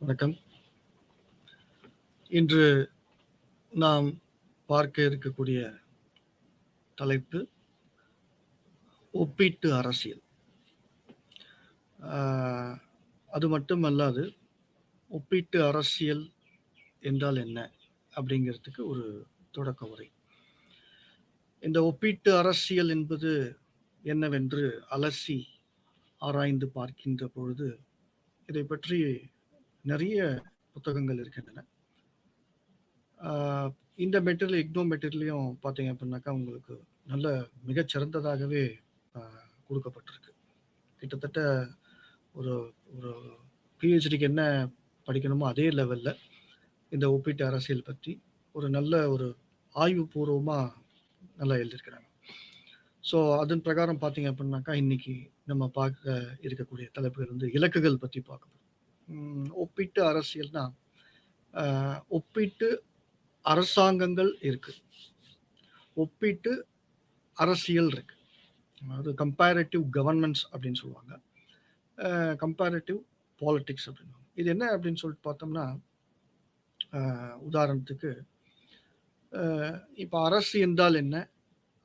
வணக்கம். இன்று நாம் பார்க்க இருக்கக்கூடிய தலைப்பு ஒப்பீட்டு அரசியல். அது மட்டுமல்லாது, ஒப்பீட்டு அரசியல் என்றால் என்ன அப்படிங்கிறதுக்கு ஒரு தொடக்க உரை. இந்த ஒப்பீட்டு அரசியல் என்பது என்னவென்று அலசி ஆராய்ந்து பார்க்கின்ற பொழுது இதை பற்றி நிறைய புத்தகங்கள் இருக்கின்றன. இந்த மெட்டீரியல் இக்னோ மெட்டீரியலையும் பார்த்தீங்க அப்படின்னாக்கா உங்களுக்கு நல்ல மிகச்சிறந்ததாகவே கொடுக்கப்பட்டிருக்கு. கிட்டத்தட்ட ஒரு ஒரு பிஹெச்டிக்கு என்ன படிக்கணுமோ அதே லெவலில் இந்த ஒப்பீட்டு அரசியல் பற்றி ஒரு நல்ல ஒரு ஆய்வுபூர்வமாக நல்லா எழுதியிருக்கிறாங்க. ஸோ அதன் பிரகாரம் பார்த்தீங்க அப்படின்னாக்கா இன்னைக்கு நம்ம பார்க்க இருக்கக்கூடிய தலைப்புகள் வந்து இலக்குகள் பற்றி பார்க்கணும். ஒப்பீட்டு அரசியல்னா ஒப்பீட்டு அரசாங்கங்கள் இருக்கு, ஒப்பீட்டு அரசியல் இருக்கு. அதாவது கம்பேரட்டிவ் கவர்னன்ஸ் அப்படின்னு சொல்லுவாங்க, கம்பேரட்டிவ் பாலிட்டிக்ஸ் அப்படின்னு. இது என்ன அப்படின்னு சொல்லிட்டு பார்த்தோம்னா, உதாரணத்துக்கு இப்போ அரசு என்றால் என்ன,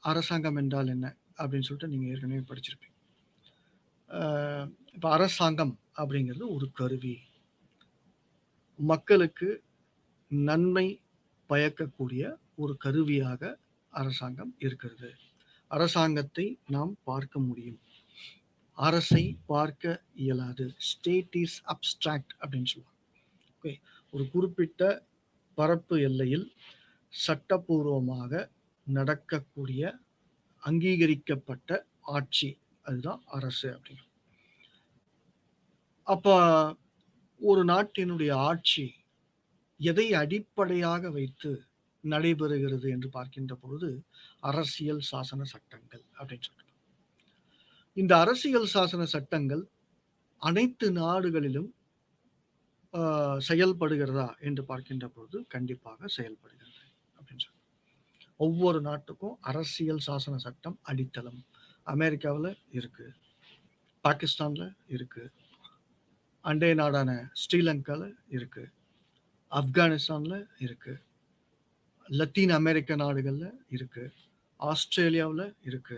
அரசாங்கம் என்றால் என்ன அப்படின்னு சொல்லிட்டு நீங்கள் ஏற்கனவே படிச்சிருப்பீங்க. இப்போ அரசாங்கம் அப்படிங்கிறது ஒரு கருவி, மக்களுக்கு நன்மை பயக்கக்கூடிய ஒரு கருவியாக அரசாங்கம் இருக்கிறது. அரசாங்கத்தை நாம் பார்க்க முடியும், அரசை பார்க்க இயலாது. ஸ்டேட் இஸ் அப்ஸ்ட்ராக்ட் அப்படின்னு சொல்லுவாங்க. ஓகே, ஒரு குறிப்பிட்ட பரப்பு எல்லையில் சட்டபூர்வமாக நடக்கக்கூடிய அங்கீகரிக்கப்பட்ட ஆட்சி, அதுதான் அரசு அப்படிங்க. அப்ப ஒரு நாட்டினுடைய ஆட்சி எதை அடிப்படையாக வைத்து நடைபெறுகிறது என்று பார்க்கின்ற பொழுது அரசியல் சாசன சட்டங்கள் அப்படின்னு சொல்றாங்க. இந்த அரசியல் சாசன சட்டங்கள் அனைத்து நாடுகளிலும் செயல்படுகிறதா என்று பார்க்கின்ற பொழுது கண்டிப்பாக செயல்படுகிறது அப்படின்னு சொல்றாங்க. ஒவ்வொரு நாட்டுக்கும் அரசியல் சாசன சட்டம் அடித்தளம். அமெரிக்காவில் இருக்கு, பாகிஸ்தான்ல இருக்கு, அண்டை நாடான ஸ்ரீலங்காவில் இருக்கு, ஆப்கானிஸ்தான்ல இருக்கு, லத்தீன் அமெரிக்க நாடுகள்ல இருக்கு, ஆஸ்திரேலியாவில் இருக்கு,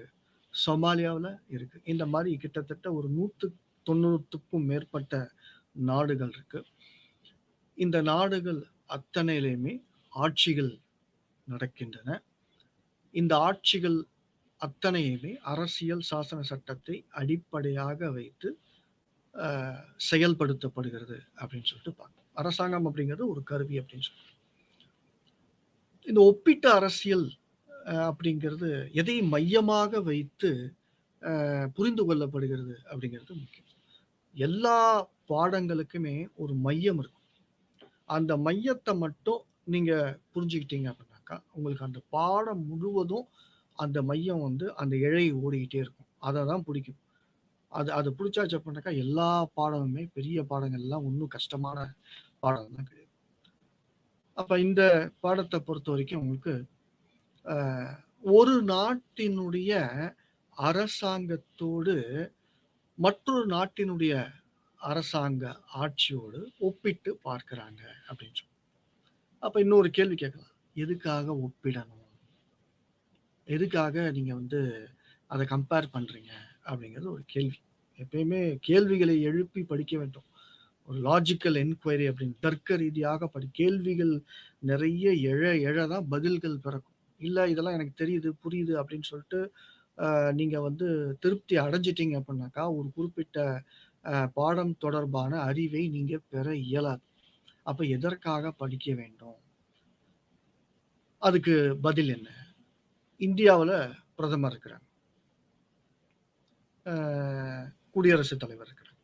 சொமாலியாவில் இருக்கு. இந்த மாதிரி கிட்டத்தட்ட ஒரு 190க்கும் மேற்பட்ட நாடுகள் இருக்கு. இந்த நாடுகள் அத்தனையிலுமே ஆட்சிகள் நடக்கின்றன. இந்த ஆட்சிகள் அத்தனையுமே அரசியல் சாசன சட்டத்தை அடிப்படையாக வைத்து செயல்படுத்தப்படுகிறது அப்படின்னு சொல்லிட்டு பார்க்கணும். அரசாங்கம் அப்படிங்கிறது ஒரு கருவி அப்படின்னு சொல்லி. இந்த ஒப்பீட்டு அரசியல் அப்படிங்கிறது எதை மையமாக வைத்து புரிந்து கொள்ளப்படுகிறது அப்படிங்கிறது முக்கியம். எல்லா பாடங்களுக்குமே ஒரு மையம் இருக்கும். அந்த மையத்தை மட்டும் நீங்க புரிஞ்சுக்கிட்டீங்க அப்படின்னாக்கா உங்களுக்கு அந்த பாடம் முழுவதும் அந்த மையம் வந்து அந்த இழை ஓடிக்கிட்டே இருக்கும். அதை தான் பிடிக்கும். அது பிடிச்சாச்சு அப்படின்னாக்கா எல்லா பாடமுமே, பெரிய பாடங்கள் எல்லாம் ஒன்றும் கஷ்டமான பாடம் தான் கிடையாது. அப்ப இந்த பாடத்தை பொறுத்த வரைக்கும் உங்களுக்கு ஒரு நாட்டினுடைய அரசாங்கத்தோடு மற்றொரு நாட்டினுடைய அரசாங்க ஆட்சியோடு ஒப்பிட்டு பார்க்கிறாங்க அப்படின்னு சொல்லி. அப்ப இன்னொரு கேள்வி கேட்கலாம், எதுக்காக ஒப்பிடணும், எதுக்காக நீங்க வந்து அதை கம்பேர் பண்றீங்க அப்படிங்கிறது ஒரு கேள்வி. எப்பயுமே கேள்விகளை எழுப்பி படிக்க வேண்டும். ஒரு லாஜிக்கல் என்கொயரி அப்படின்னு தர்க்க ரீதியாக கேள்விகள் நிறைய எழதான் பதில்கள் பிறக்கும். இல்லை இதெல்லாம் எனக்கு தெரியுது புரியுது அப்படின்னு சொல்லிட்டு நீங்க வந்து திருப்தி அடைஞ்சிட்டீங்க அப்படின்னாக்கா ஒரு குறிப்பிட்ட பாடம் தொடர்பான அறிவை நீங்க பெற இயலாது. அப்ப எதற்காக படிக்க வேண்டும்? அதுக்கு பதில் என்ன? இந்தியாவில் பிரதமர் இருக்கிறாங்க, குடியரசுத் தலைவர் இருக்கிறாங்க.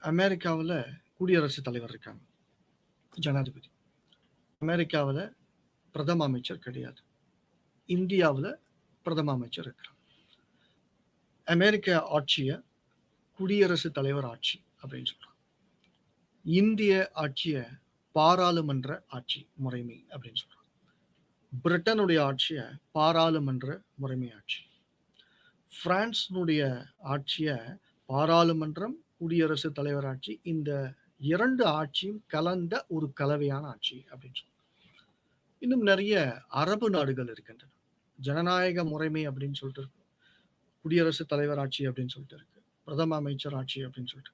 அமெரிக்காவில் குடியரசுத் தலைவர் இருக்காங்க, ஜனாதிபதி. அமெரிக்காவில் பிரதம அமைச்சர் கிடையாது, இந்தியாவில் பிரதம அமைச்சர் இருக்கிறாங்க. அமெரிக்க ஆட்சியை குடியரசுத் தலைவர் ஆட்சி அப்படின்னு சொல்றாங்க. இந்திய ஆட்சியை பாராளுமன்ற ஆட்சி முறைமை அப்படின்னு சொல்றாங்க. பிரிட்டனுடைய ஆட்சியை பாராளுமன்ற முறைமை ஆட்சி. பிரான்ஸினுடைய ஆட்சியை பாராளுமன்றம் குடியரசுத் தலைவர் ஆட்சி. இந்த 2 ஆட்சியும் கலந்த ஒரு கலவையான ஆட்சி அப்படின்னு சொல்லலாம். இன்னும் நிறைய அரபு நாடுகள் இருக்கின்றன. ஜனநாயக முறைமை அப்படின்னு சொல்லிட்டு இருக்கு. குடியரசுத் தலைவர் ஆட்சி அப்படின்னு சொல்லிட்டு இருக்கு. பிரதம அமைச்சர் ஆட்சி அப்படின்னு சொல்லிட்டு.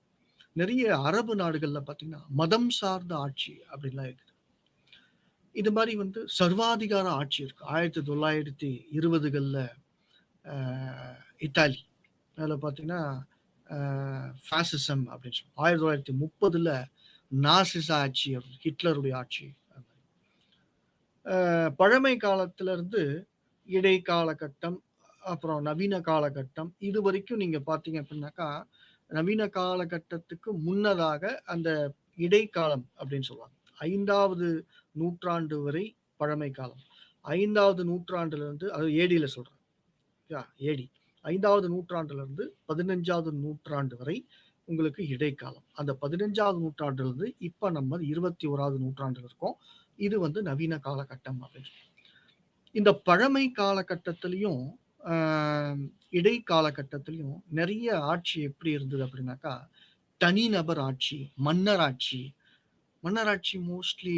நிறைய அரபு நாடுகள்ல பார்த்தீங்கன்னா, மதம் சார்ந்த ஆட்சி அப்படின்லாம் இருக்குது. இது மாரி வந்து சர்வாதிகார ஆட்சி இருக்கு. 1920கள்ல அ இத்தாலி. அதில பார்த்தீங்கன்னா, அ ஃபாசிசம் அப்படின்னு சொல்லுவோம். 1930ல நாசிச ஆட்சி அப்படின்னு ஹிட்லருடைய ஆட்சி. பழமை காலத்திலிருந்து இடைக்காலகட்டம், அப்புறம் நவீன காலகட்டம் இதுவரைக்கும் நீங்க பார்த்தீங்க அப்படின்னாக்கா, நவீன காலகட்டத்துக்கு முன்னதாக அந்த இடைக்காலம் அப்படின்னு சொல்லுவாங்க. 5வது நூற்றாண்டு வரை பழமை காலம். 5வது நூற்றாண்டிலிருந்து அது ஏடில சொல்றேன். ஏடி. 5வது நூற்றாண்டிலிருந்து 15வது நூற்றாண்டு வரை உங்களுக்கு இடைக்காலம். அந்த 15வது நூற்றாண்டிலிருந்து இப்ப நம்ம 21வது நூற்றாண்டுல இருக்கோம். இது வந்து நவீன காலகட்டம் அப்படின்னு சொல்லுவோம். இந்த பழமை காலகட்டத்திலயும், அ இடைக்காலகட்டத்திலயும் நெறைய ஆட்சி எப்படி இருந்தது அப்படின்னாக்கா, தனிநபர் ஆட்சி, மன்னர் ஆட்சி. மன்னர் ஆட்சி மோஸ்ட்லி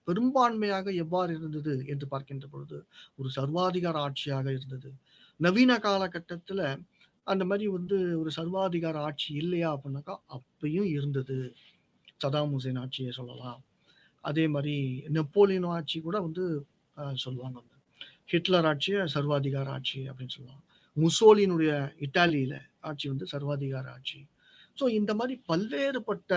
பெரும்பான்மையாக எவ்வாறு இருந்தது என்று பார்க்கின்ற பொழுது, ஒரு சர்வாதிகார ஆட்சியாக இருந்தது. நவீன காலகட்டத்தில அந்த மாரி வந்து ஒரு சர்வாதிகார ஆட்சி இல்லையா அப்படின்னாக்கா, அப்பயும் இருந்தது. சதாம் ஹுசேன் ஆட்சிய சொல்லலாம். அதே மாரி நெப்போலியன் ஆட்சி கூட வந்து சொல்லுவாங்க. ஹிட்லர் ஆட்சிய சர்வாதிகார ஆட்சி அப்படின்னு சொல்லுவாங்க. முசோலினுடைய இத்தாலியில ஆட்சி வந்து சர்வாதிகார ஆட்சி. ஸோ இந்த மாரி பல்வேறுபட்ட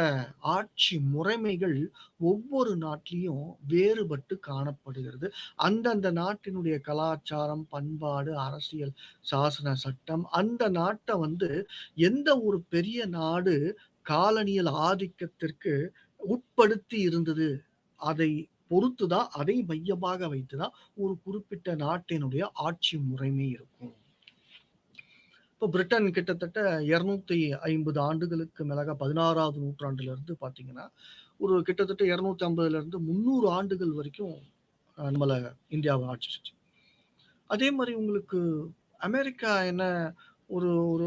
ஆட்சி முறைமைகள் ஒவ்வொரு நாட்டிலயும் வேறுபட்டு காணப்படுகிறது. அந்தந்த நாட்டினுடைய கலாச்சாரம், பண்பாடு, அரசியல், சாசன சட்டம் அந்த நாட்ட வந்து எந்த ஒரு பெரிய நாடு காலனியல் ஆதிக்கத்திற்கு உட்படுத்தி இருந்தது. அதை பொறுத்து தான், அதை மையமாக வைத்து தான் ஒரு குறிப்பிட்ட நாட்டினுடைய ஆட்சி முறைமை இருக்கும். இப்போ பிரிட்டன் கிட்டத்தட்ட 250 ஆண்டுகளுக்கு மேலாக 16வது நூற்றாண்டிலிருந்து பார்த்தீங்கன்னா, ஒரு கிட்டத்தட்ட 250லிருந்து 300 ஆண்டுகள் வரைக்கும் நம்மள இந்தியாவ ஆட்சி செஞ்சுச்சு. அதே மாரி உங்களுக்கு அமெரிக்கா என்ன ஒரு ஒரு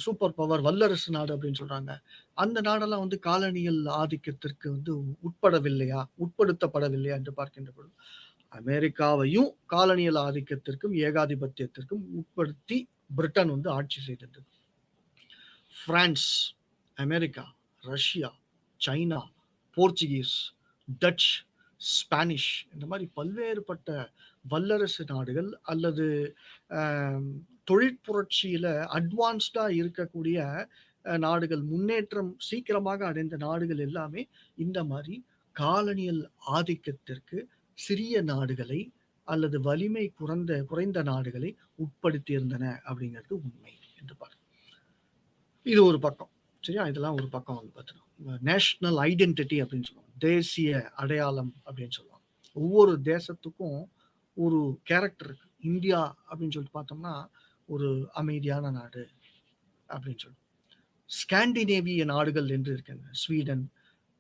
சூப்பர் பவர் வல்லரசு நாடு அப்படின்னு சொல்றாங்க. அந்த நாடெல்லாம் வந்து காலனியல் ஆதிக்கத்திற்கு வந்து உட்படவில்லையா? உட்படுத்தப்படவில்லையா என்று பார்க்கின்ற பொழுது, அமெரிக்காவையும் காலனியல் ஆதிக்கத்திற்கும், ஏகாதிபத்தியத்திற்கும் உட்படுத்தி பிரிட்டன் வந்து ஆட்சி செய்தது. France, America, Russia, China, Portuguese, touch, Spanish இந்த மாரி பல்வேறுபட்ட வல்லரசு நாடுகள் அல்லது அ தொழிற்புரட்சியில அட்வான்ஸ்டா இருக்கக்கூடிய நாடுகள், முன்னேற்றம் சீக்கிரமாக அடைந்த நாடுகள் எல்லாமே இந்த மாரி காலனியல் ஆதிக்கத்திற்கு சிறிய நாடுகளை அல்லது வலிமை குறைந்த நாடுகளை உட்படுத்தியிருந்தன அப்படிங்கிறது உண்மை என்று பார்க்கிறோம். இது ஒரு பக்கம். சரியா? இதெல்லாம் ஒரு பக்கம் வந்து பார்த்தீங்கன்னா, நேஷனல் ஐடென்டிட்டி அப்படின்னு சொல்லுவாங்க. தேசிய அடையாளம் அப்படின்னு சொல்லுவாங்க. ஒவ்வொரு தேசத்துக்கும் ஒரு கேரக்டர் இருக்கு. இந்தியா அப்படின்னு சொல்லிட்டு பார்த்தோம்னா, ஒரு அமைதியான நாடு அப்படின்னு சொல்லுவோம். ஸ்காண்டினேவிய நாடுகள் என்று இருக்கின்றன. ஸ்வீடன்,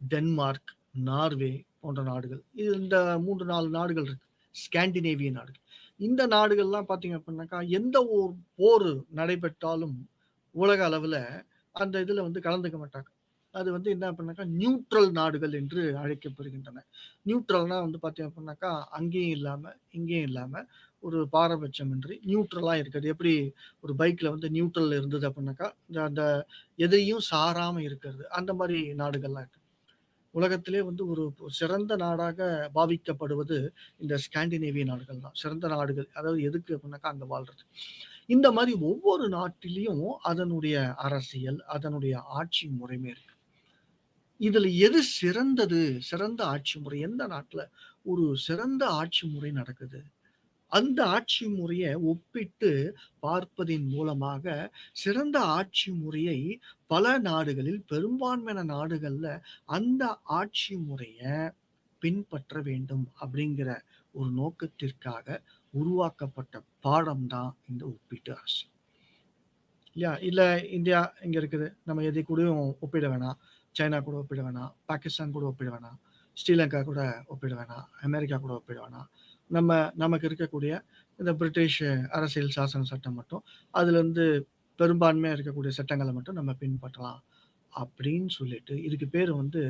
டென்மார்க், நார்வே போன்ற நாடுகள். இது இந்த 3, 4 நாடுகள் இருக்கு. ஸ்காண்டினேவிய நாடுகள். இந்த நாடுகள்லாம் பார்த்தீங்க அப்படின்னாக்கா, எந்த ஒரு போர் நடைபெற்றாலும் உலக அளவுல அந்த இதுல வந்து கலந்துக்க மாட்டாங்க. அது வந்து என்ன அப்படின்னாக்கா, நியூட்ரல் நாடுகள் என்று அழைக்கப்படுகின்றன. நியூட்ரல்னா வந்து பார்த்தீங்க அப்படின்னாக்கா, அங்கேயும் இல்லாம, இங்கேயும் இல்லாம ஒரு பாரபட்சமின்றி நியூட்ரலா இருக்கிறது. எப்படி ஒரு பைக்ல வந்து நியூட்ரல் இருந்தது அப்படின்னாக்கா, அந்த அந்த எதையும் சாராம இருக்கிறது. அந்த மாரி நாடுகள்லாம் இருக்கு. உலகத்திலே வந்து ஒரு சிறந்த நாடாக பாவிக்கப்படுவது இந்த ஸ்காண்டினேவிய நாடுகள் தான். சிறந்த நாடுகள். அதாவது எதுக்கு அப்படின்னாக்கா, அங்க வாழ்றது. இந்த மாரி ஒவ்வொரு நாட்டிலயும் அதனுடைய அரசியல், அதனுடைய ஆட்சி முறைமை இருக்கு. இதுல எது சிறந்தது? சிறந்த ஆட்சி முறை எந்த நாட்டுல ஒரு சிறந்த ஆட்சி முறை நடக்குது? அந்த ஆட்சி முறைய ஒப்பிட்டு பார்ப்பதின் மூலமாக, சிறந்த ஆட்சி முறையை பல நாடுகளில், பெரும்பான்மையான நாடுகள்ல அந்த ஆட்சி முறைய பின்பற்ற வேண்டும் அப்படிங்கிற ஒரு நோக்கத்திற்காக உருவாக்கப்பட்ட பாடம் தான் இந்த ஒப்பீட்டு அரசியல். இல்லையா? இல்ல இந்தியா இங்க இருக்குது. நம்ம எதை கூடயும் ஒப்பிட வேணாம். சைனா கூட ஒப்பிட வேணாம். பாகிஸ்தான் கூட ஒப்பிட வேணாம். ஸ்ரீலங்கா கூட ஒப்பிட வேணாம். அமெரிக்கா கூட ஒப்பிட வேணாம். நம்ம நமக்கு இருக்கக்கூடிய இந்த பிரிட்டிஷ் அரசியல் சாசன சட்டம் மட்டும், அதுலருந்து பெரும்பான்மையா இருக்கக்கூடிய சட்டங்கள மட்டும் நம்ம பின்பற்றலாம். அப்படின்னு சொல்லிட்டு இதுக்கு பேரு வந்து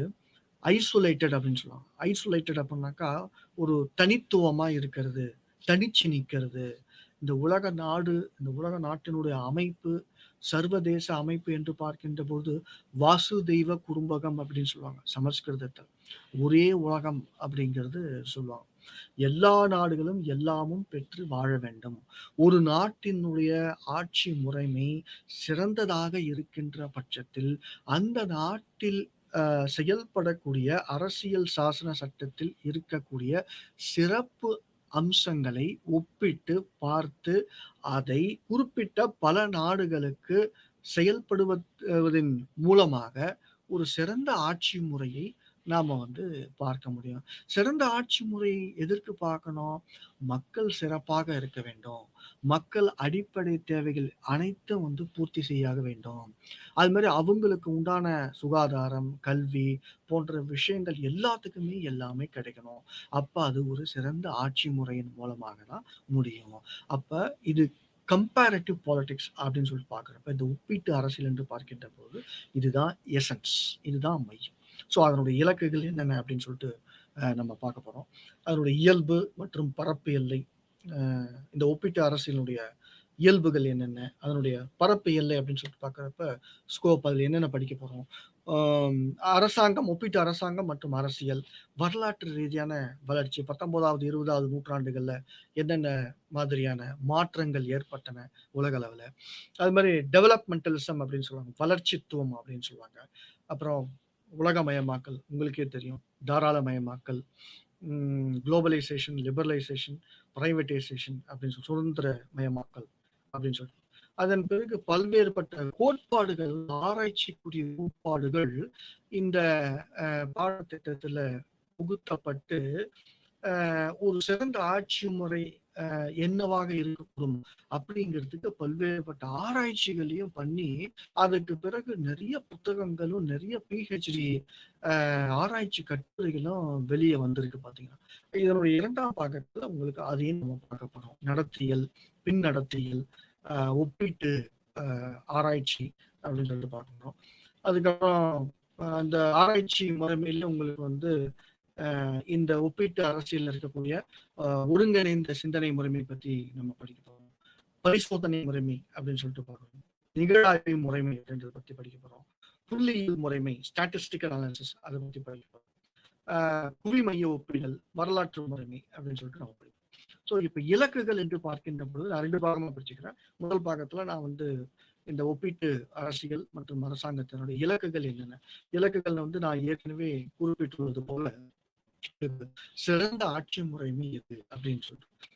ஐசோலேட்டட் அப்படின்னு சொல்லுவாங்க. ஐசோலேட்டட் அப்படின்னாக்கா, ஒரு தனித்துவமா இருக்கிறது, தனிச்சு நிக்கிறது. இந்த உலக நாடு, இந்த உலக நாட்டினுடைய அமைப்பு, சர்வதேச அமைப்பு என்று பார்க்கின்ற பொழுது, வாசுதெய்வ குடும்பகம் அப்படின்னு சொல்லுவாங்க சமஸ்கிருதத்துல. ஒரே உலகம் அப்படிங்கிறது சொல்லுவாங்க. எல்லா நாடுகளும் எல்லாமும் பெற்று வாழ வேண்டும். ஒரு நாட்டினுடைய ஆட்சி முறைமை சிறந்ததாக இருக்கின்ற பட்சத்தில், அந்த நாட்டில் செயல்படக்கூடிய அரசியல் சாசன சட்டத்தில் இருக்கக்கூடிய சிறப்பு அம்சங்களை ஒப்பிட்டு பார்த்து, அதை குறிப்பிட்ட பல நாடுகளுக்கு செயல்படுவதன் மூலமாக ஒரு சிறந்த ஆட்சி முறையை நாம வந்து பார்க்க முடியும். சிறந்த ஆட்சி முறை எதற்கு பார்க்கணும்? மக்கள் சிறப்பாக இருக்க வேண்டும். மக்கள் அடிப்படை தேவைகள் அனைத்தும் வந்து பூர்த்தி செய்யாக வேண்டும். அது மாரி அவங்களுக்கு உண்டான சுகாதாரம், கல்வி போன்ற விஷயங்கள் எல்லாத்துக்குமே எல்லாமே கிடைக்கணும். அப்ப அது ஒரு சிறந்த ஆட்சி முறையின் மூலமாக தான் முடியும். அப்ப இது கம்பேரேட்டிவ் பாலிடிக்ஸ் அப்படின்னு சொல்லிட்டு பார்க்கிறப்ப, இந்த ஒப்பீட்டு அரசியல் என்று பார்க்கின்ற போது, இதுதான் எசன்ஸ். இதுதான் மையம். ஸோ அதனுடைய இலக்குகள் என்னென்ன அப்படின்னு சொல்லிட்டு நம்ம பார்க்க போறோம். அதனுடைய இயல்பு மற்றும் பரப்பு எல்லை, இந்த ஒப்பீட்டு அரசியலினுடைய இயல்புகள் என்னென்ன, அதனுடைய பரப்பு எல்லை அப்படின்னு சொல்லிட்டு பார்க்குறப்ப, ஸ்கோப் அதில என்னென்ன படிக்க போறோம். ஆம் அரசாங்கம், ஒப்பீட்டு அரசாங்கம் மற்றும் அரசியல், வரலாற்று ரீதியான வளர்ச்சி 19வது, 20வது நூற்றாண்டுகள்ல என்னென்ன மாதிரியான மாற்றங்கள் ஏற்பட்டன உலக அளவுல. அது மாரி டெவலப்மென்டலிசம் அப்படின்னு சொல்லுவாங்க. வளர்ச்சித்துவம் அப்படின்னு சொல்லுவாங்க. அப்புறம் உலகமயமாக்கல் உங்களுக்கே தெரியும். தாராளமயமாக்கல், குளோபலைசேஷன், லிபரலைசேஷன், பிரைவேட்டைசேஷன் அப்படின்னு சுதந்திரமயமாக்கல் அப்படின்னு சொல்லிட்டு. அதன் பிறகு பல்வேறுபட்ட கோட்பாடுகள், ஆராய்ச்சிக்குரிய கோட்பாடுகள் இந்த பாடத்திட்டத்துல புகுத்தப்பட்டு, ஒரு சிறந்த ஆட்சி முறை என்னவாக இருக்கக்கூடும் அப்படிங்கிறதுக்கு பல்வேறுபட்ட ஆராய்ச்சிகளையும் பண்ணி, அதுக்கு பிறகு நிறைய புத்தகங்களும், நிறைய பிஹெச்டி ஆராய்ச்சி கட்டுரைகளும் வெளியே வந்திருக்கு பாத்தீங்கன்னா. இதனுடைய 2ஆம் பாகத்துல உங்களுக்கு அதையும் நம்ம பார்க்க போறோம். நடத்தியல், பின் நடத்தியல், ஒப்பீட்டு ஆராய்ச்சி அப்படின்னு சொல்லிட்டு பார்க்கணும். அதுக்கப்புறம் அந்த ஆராய்ச்சி முறைமையில உங்களுக்கு வந்து இந்த ஒப்பீட்டு அரசியல் இருக்கக்கூடிய ஒருங்கிணைந்த சிந்தனை முறைமை பத்தி நம்ம படிக்க போறோம். பரிசோதனை முறைமை அப்படின்னு சொல்லிட்டு பார்க்கணும். நிகழாய்வு முறைமை அப்படின்றத பத்தி படிக்க போறோம். புள்ளியியல் முறைமை, ஸ்டாட்டிஸ்டிக்கல் அனாலிசிஸ் அதை பத்தி படிக்க போறோம். குவிமைய ஒப்பிடல், வரலாற்று முறைமை அப்படின்னு சொல்லிட்டு நம்ம படிப்போம். ஸோ இப்ப இலக்குகள் என்று பார்க்கின்ற பொழுது நான் 2 பாகமா பிரிச்சுக்கிறேன். முதல் பாகத்துல நான் வந்து இந்த ஒப்பீட்டு அரசியல் மற்றும் அரசாங்கத்தினுடைய இலக்குகள் என்னென்ன, இலக்குகள் வந்து நான் ஏற்கனவே குறிப்பிட்டுள்ளது போல சிறந்த ஆட்சி முறைமை எது அப்படின்னு சொல்லிட்டு.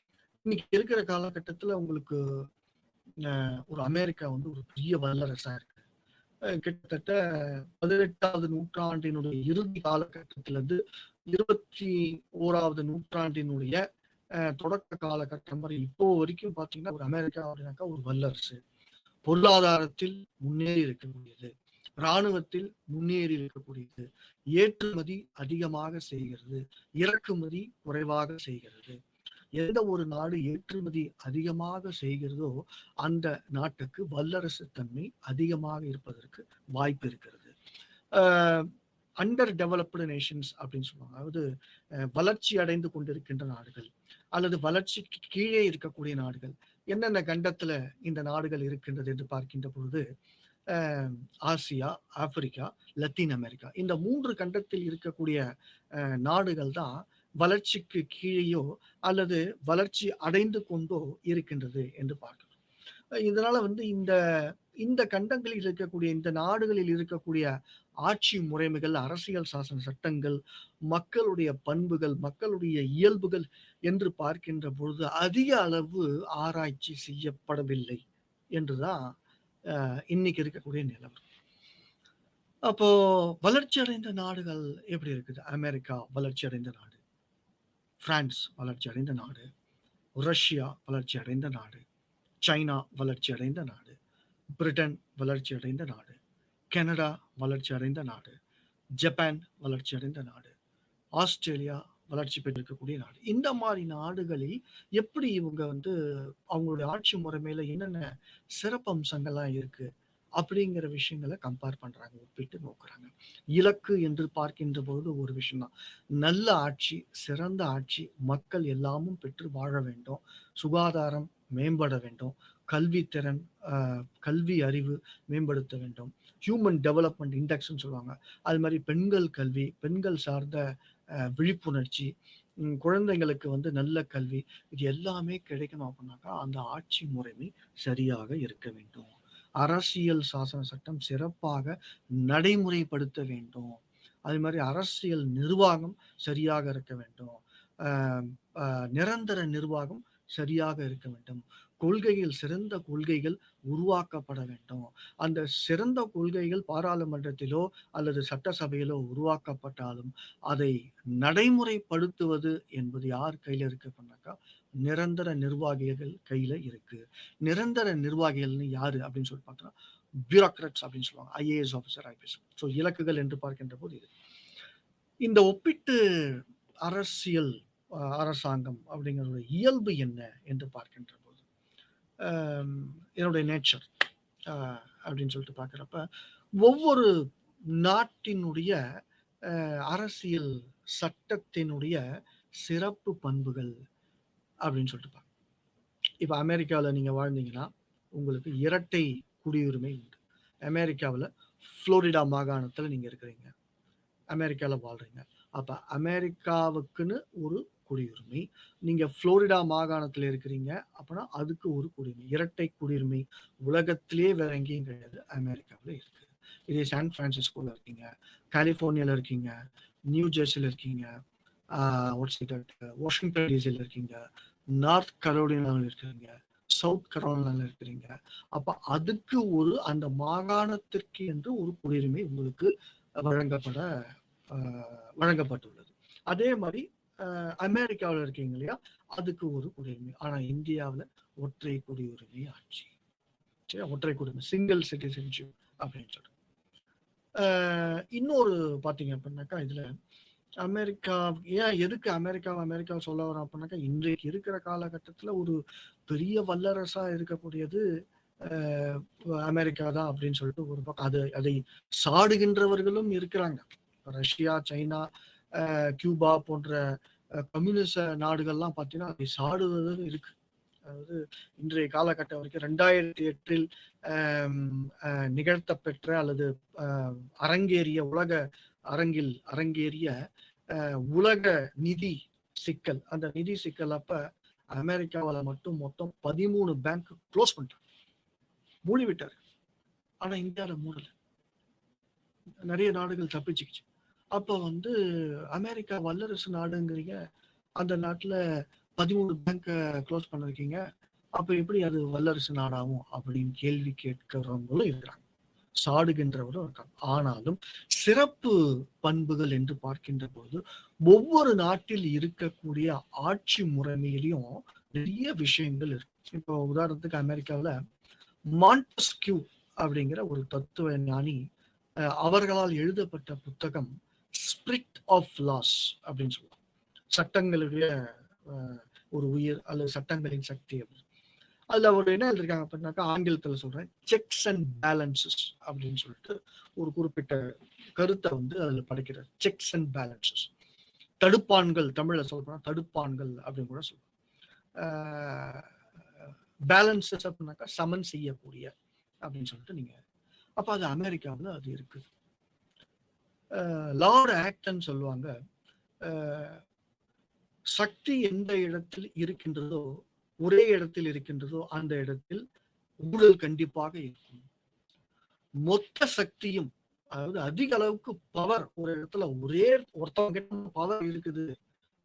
இன்னைக்கு இருக்கிற காலகட்டத்துல உங்களுக்கு ஒரு அமெரிக்கா வந்து ஒரு பெரிய வல்லரசா இருக்கு. கிட்டத்தட்ட 18வது நூற்றாண்டினுடைய இறுதி காலகட்டத்திலிருந்து 21வது நூற்றாண்டினுடைய தொடக்க காலகட்டம் வரை இப்போ வரைக்கும் பாத்தீங்கன்னா ஒரு அமெரிக்கா அப்படின்னாக்கா ஒரு வல்லரசு. பொருளாதாரத்தில் முன்னேறி இருக்கக்கூடியது, இராணுவத்தில் முன்னேறி இருக்கக்கூடியது, ஏற்றுமதி அதிகமாக செய்கிறது, இறக்குமதி குறைவாக செய்கிறது. எந்த ஒரு நாடு ஏற்றுமதி அதிகமாக செய்கிறதோ அந்த நாட்டுக்கு வல்லரசு தன்மை அதிகமாக இருப்பதற்கு வாய்ப்பு இருக்கிறது. அண்டர் டெவலப்டு நேஷன்ஸ் அப்படின்னு சொல்லுவாங்க. அதாவது வளர்ச்சி அடைந்து கொண்டிருக்கின்ற நாடுகள் அல்லது வளர்ச்சிக்கு கீழே இருக்கக்கூடிய நாடுகள். என்னென்ன கண்டத்துல இந்த நாடுகள் இருக்கின்றது என்று பார்க்கின்ற பொழுது, ஆசியா, ஆப்பிரிக்கா, லத்தீன் அமெரிக்கா இந்த 3 கண்டத்தில் இருக்கக்கூடிய நாடுகள் தான் வளர்ச்சிக்கு கீழேயோ அல்லது வளர்ச்சி அடைந்து கொண்டோ இருக்கின்றது என்று பார்க்கிறோம். இதனால வந்து இந்த இந்த கண்டங்களில் இருக்கக்கூடிய இந்த நாடுகளில் இருக்கக்கூடிய ஆட்சி முறைமைகள், அரசியல் சாசன சட்டங்கள், மக்களுடைய பண்புகள், மக்களுடைய இயல்புகள் என்று பார்க்கின்ற பொழுது அதிக அளவு ஆராய்ச்சி செய்யப்படவில்லை என்றுதான் இன்னைக்கு இருக்கக்கூடிய நிலவரம். அப்போ வளர்ச்சி அடைந்த நாடுகள் எப்படி இருக்குது? அமெரிக்கா வளர்ச்சி அடைந்த நாடு, பிரான்ஸ் வளர்ச்சி அடைந்த நாடு, ரஷ்யா வளர்ச்சி அடைந்த நாடு, சைனா வளர்ச்சி அடைந்த நாடு, பிரிட்டன் வளர்ச்சி அடைந்த நாடு, கனடா வளர்ச்சி அடைந்த நாடு, ஜப்பான் வளர்ச்சி அடைந்த நாடு, ஆஸ்திரேலியா வளர்ச்சி பெற்றிருக்கக்கூடிய நாடு. இந்த மாதிரி நாடுகளில் எப்படி இவங்க வந்து அவங்களுடைய ஆட்சி முறைமையில என்னென்ன சிறப்பு அம்சங்கள்லாம் இருக்கு அப்படிங்கிற விஷயங்கள கம்பேர் பண்றாங்க, ஒப்பிட்டு நோக்குறாங்க. இலக்கு என்று பார்க்கின்ற பொழுது ஒரு விஷயம் தான். நல்ல ஆட்சி, சிறந்த ஆட்சி, மக்கள் எல்லாமும் பெற்று வாழ வேண்டும். சுகாதாரம் மேம்பட வேண்டும். கல்வித்திறன், அ கல்வி அறிவு மேம்படுத்த வேண்டும். ஹியூமன் டெவலப்மென்ட் இண்டெக்ஸ்ன்னு சொல்லுவாங்க. அது மாரி பெண்கள் கல்வி, பெண்கள் சார்ந்த விழிப்புணர்ச்சி, குழந்தைங்களுக்கு வந்து நல்ல கல்வி, இது எல்லாமே கிடைக்கணும் அப்படின்னாக்கா, அந்த ஆட்சி முறைமை சரியாக இருக்க வேண்டும். அரசியல் சாசன சட்டம் சிறப்பாக நடைமுறைப்படுத்த வேண்டும். அது மாரி அரசியல் நிர்வாகம் சரியாக இருக்க வேண்டும். அ அ நிரந்தர நிர்வாகம் சரியாக இருக்க வேண்டும். கொள்கைகள், சிறந்த கொள்கைகள் உருவாக்கப்பட வேண்டும். அந்த சிறந்த கொள்கைகள் பாராளுமன்றத்திலோ அல்லது சட்டசபையிலோ உருவாக்கப்பட்டாலும், அதை நடைமுறைப்படுத்துவது என்பது யார் கையில இருக்கு அப்படின்னாக்கா, நிரந்தர நிர்வாகிகள் கையில இருக்கு. நிரந்தர நிர்வாகிகள்னு யாரு அப்படின்னு சொல்லி பார்த்தோம்னா, பியூரோக்ராட்ஸ் அப்படின்னு சொல்லுவாங்க. IAS officer, IPS. ஸோ இலக்குகள் என்று பார்க்கின்ற போது இது. இந்த ஒப்பீட்டு அரசியல் அரசாங்கம் அப்படிங்கிறதோட இயல்பு என்ன என்று பார்க்கின்ற போது, என்னுடைய நேச்சர் அப்படின்னு சொல்லிட்டு பார்க்குறப்ப, ஒவ்வொரு நாட்டினுடைய அரசியல் சட்டத்தினுடைய சிறப்பு பண்புகள் அப்படின்னு சொல்லிட்டு பார்க்கணும். இப்ப அமெரிக்காவுல நீங்க வாழ்ந்தீங்கன்னா, உங்களுக்கு இரட்டை குடியுரிமை உண்டு. அமெரிக்காவுல புளோரிடா மாகாணத்துல நீங்க இருக்கிறீங்க. அமெரிக்கால வாழ்றீங்க. அப்ப அமெரிக்காவுக்குன்னு ஒரு குடியுரிமை. நீங்க புளோரிடா மாகாணத்துல இருக்கிறீங்க அப்பன்னா, அதுக்கு ஒரு குடியுரிமை. இரட்டை குடியுரிமை உலகத்திலேயே வேற எங்கேயும் கிடையாது. அமெரிக்காவுல இருக்கு. இதே சான் பிரான்சிஸ்கோல இருக்கீங்க, கலிஃபோர்னியால இருக்கீங்க, நியூ ஜெர்சில இருக்கீங்க, வாஷிங்டன் டிசில இருக்கீங்க, நார்த் கரோலினால இருக்கிறீங்க, சவுத் கரோலினால இருக்கிறீங்க. அப்ப அதுக்கு ஒரு அந்த மாகாணத்திற்கு என்று ஒரு குடியுரிமை உங்களுக்கு வழங்கப்பட்டுள்ளது. அதே மாதிரி அமெரிக்காவில் இருக்கீங்க இல்லையா, அதுக்கு ஒரு குடியுரிமை. ஆனா இந்தியாவில் ஒற்றை குடியுரிமை ஆட்சி. சரி, ஒற்றை குடியுரிமை, சிங்கிள் சிட்டிசன்ஷிப் அப்படின்னு சொல்றோம். இன்னொரு பாத்தீங்க அப்படின்னாக்கா, இதுல அமெரிக்கா எதுக்கு அமெரிக்கா சொல்ல வரோம் அப்படின்னாக்கா, இன்றைக்கு இருக்கிற காலகட்டத்துல ஒரு பெரிய வல்லரசா இருக்கக்கூடியது அமெரிக்கா தான் அப்படின்னு சொல்லிட்டு ஒரு பக்கம் அதை சாடுகின்றவர்களும் இருக்கிறாங்க. ரஷ்யா, சைனா, கியூபா போன்ற கம்யூனிச நாடுகள்லாம் பார்த்தீங்கன்னா அதை சாடுவது இருக்கு. அதாவது இன்றைய காலகட்டம் வரைக்கும் 2008 நிகழ்த்தப்பெற்ற அல்லது அரங்கேறிய உலக அரங்கில் அரங்கேறிய உலக நிதி சிக்கல், அந்த நிதி சிக்கல் அப்ப அமெரிக்காவில் மட்டும் மொத்தம் 13 பேங்க் க்ளோஸ் பண்ணிட்டாங்க, மூடிவிட்டாரு. ஆனா இந்தியாவில் மூடல, நிறைய நாடுகள் தப்பிச்சுக்கிச்சு. அப்ப வந்து அமெரிக்கா வல்லரசு நாடுங்கிறீங்க, அந்த நாட்டுல 13 பேங்க க்ளோஸ் பண்ணிருக்கீங்க, அப்ப எப்படி அது வல்லரசு நாடாகும் அப்படின்னு கேள்வி கேட்கிறவங்களும் இருக்கிறாங்க, சாடுகின்றவரும் இருக்காங்க. ஆனாலும் சிறப்பு பண்புகள் என்று பார்க்கின்ற போது ஒவ்வொரு நாட்டில் இருக்கக்கூடிய ஆட்சி முறைமையிலையும் நிறைய விஷயங்கள் இருக்கு. இப்போ உதாரணத்துக்கு அமெரிக்காவில் மாண்டஸ்கியூ அப்படிங்கிற ஒரு தத்துவ ஞானி அவர்களால் எழுதப்பட்ட புத்தகம் ஸ்பிரிட் ஆஃப் லாஸ் அப்படின்னு சொல்லுவாங்க. சட்டங்களுடைய ஒரு உயிர் அல்லது சட்டங்களின் சக்தி அப்படின்னு. அதுல ஒரு என்ன எழுதிருக்காங்க அப்படின்னாக்கா, ஆங்கிலத்துல சொல்றேன், செக்ஸ் அண்ட் பேலன்சஸ் அப்படின்னு சொல்லிட்டு ஒரு குறிப்பிட்ட கருத்தை வந்து அதுல படிக்கிறார். செக்ஸ் அண்ட் பேலன்சஸ், தடுப்பான்கள், தமிழ்ல சொல்றோம் தடுப்பான்கள் அப்படின்னு கூட சொல்லுவாங்க. பேலன்சஸ் அப்படின்னாக்கா சமன் செய்யக்கூடிய அப்படின்னு சொல்லிட்டு நீங்க, அப்ப அது அமெரிக்காவில் அது இருக்குது. லார்ட் ஆக்டன் சொல்லுவாங்க, சக்தி எந்த இடத்தில் இருக்கின்றதோ, ஒரே இடத்தில் இருக்கின்றதோ அந்த இடத்தில் ஊழல் கண்டிப்பாக இருக்கும். மொத்த சக்தியும், அதாவது அதிக அளவுக்கு பவர் ஒரு இடத்துல ஒரே ஒருத்தவங்க கிட்ட பவர் இருக்குது,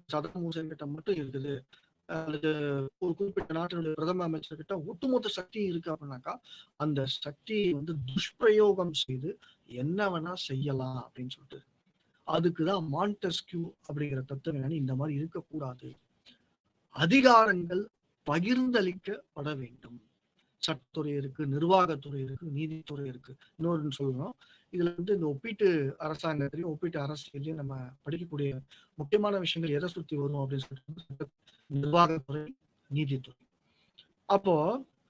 சதாம் ஹுசேன் கிட்ட மட்டும் இருக்குது, அல்லது ஒரு குறிப்பிட்ட நாட்டினுடைய பிரதம அமைச்சர் கிட்ட ஒட்டுமொத்த சக்தி இருக்கு அப்படின்னாக்கா, அந்த சக்தியை வந்து துஷ்பிரயோகம் செய்து என்ன வேணா செய்யலாம் அப்படின்னு சொல்லிட்டு, அதுக்குதான் மாண்டஸ்கியூ அப்படிங்கிற தத்துவம் இந்த மாதிரி இருக்கக்கூடாது, அதிகாரங்கள் பகிர்ந்தளிக்கப்பட வேண்டும். சட்டத்துறை இருக்கு, நிர்வாகத்துறை இருக்கு, நீதித்துறை இருக்கு. இன்னொரு சொல்லணும், இதுல வந்து இந்த ஒப்பீட்டு அரசாங்கத்திலையும் ஒப்பீட்டு அரசியலையும் நம்ம படிக்கக்கூடிய முக்கியமான விஷயங்கள் எதை சுத்தி வரும் அப்படின்னு சொல்லிட்டு, நிர்வாகத்துறை, நீதித்துறை. அப்போ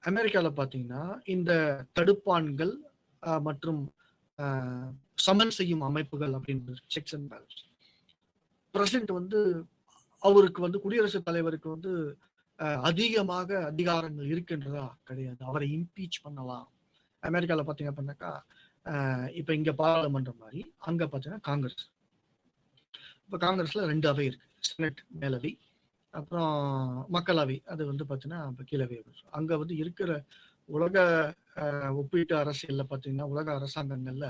அமெரிக்கால பாத்தீங்கன்னா இந்த தடுப்பான்கள் மற்றும் சமன் செய்யும் அமைப்புகள் அப்படின்றது செக்ஸ் அண்ட் பேலன்ஸ். பிரசிடென்ட் வந்து அவருக்கு வந்து குடியரசுத் தலைவருக்கு வந்து அதிகமாக அதிகாரங்கள் இருக்கின்றதா? கிடையாது. அவரை இம்பீச் பண்ணலாம். அமெரிக்கால பாத்தீங்க அப்படின்னாக்கா இப்ப இங்க பாராளுமன்றம் மாதிரி, அங்க பாத்தீங்கன்னா காங்கிரஸ். இப்ப காங்கிரஸ்ல 2 அவை இருக்கு. செனட் மேலவை, அப்புறம் மக்களவை, அது வந்து பாத்தீங்கன்னா கீழவை. அங்க வந்து இருக்கிற உலக ஒப்பீட்டு அரசியல்ல பாத்தீங்கன்னா, உலக அரசாங்கங்கள்ல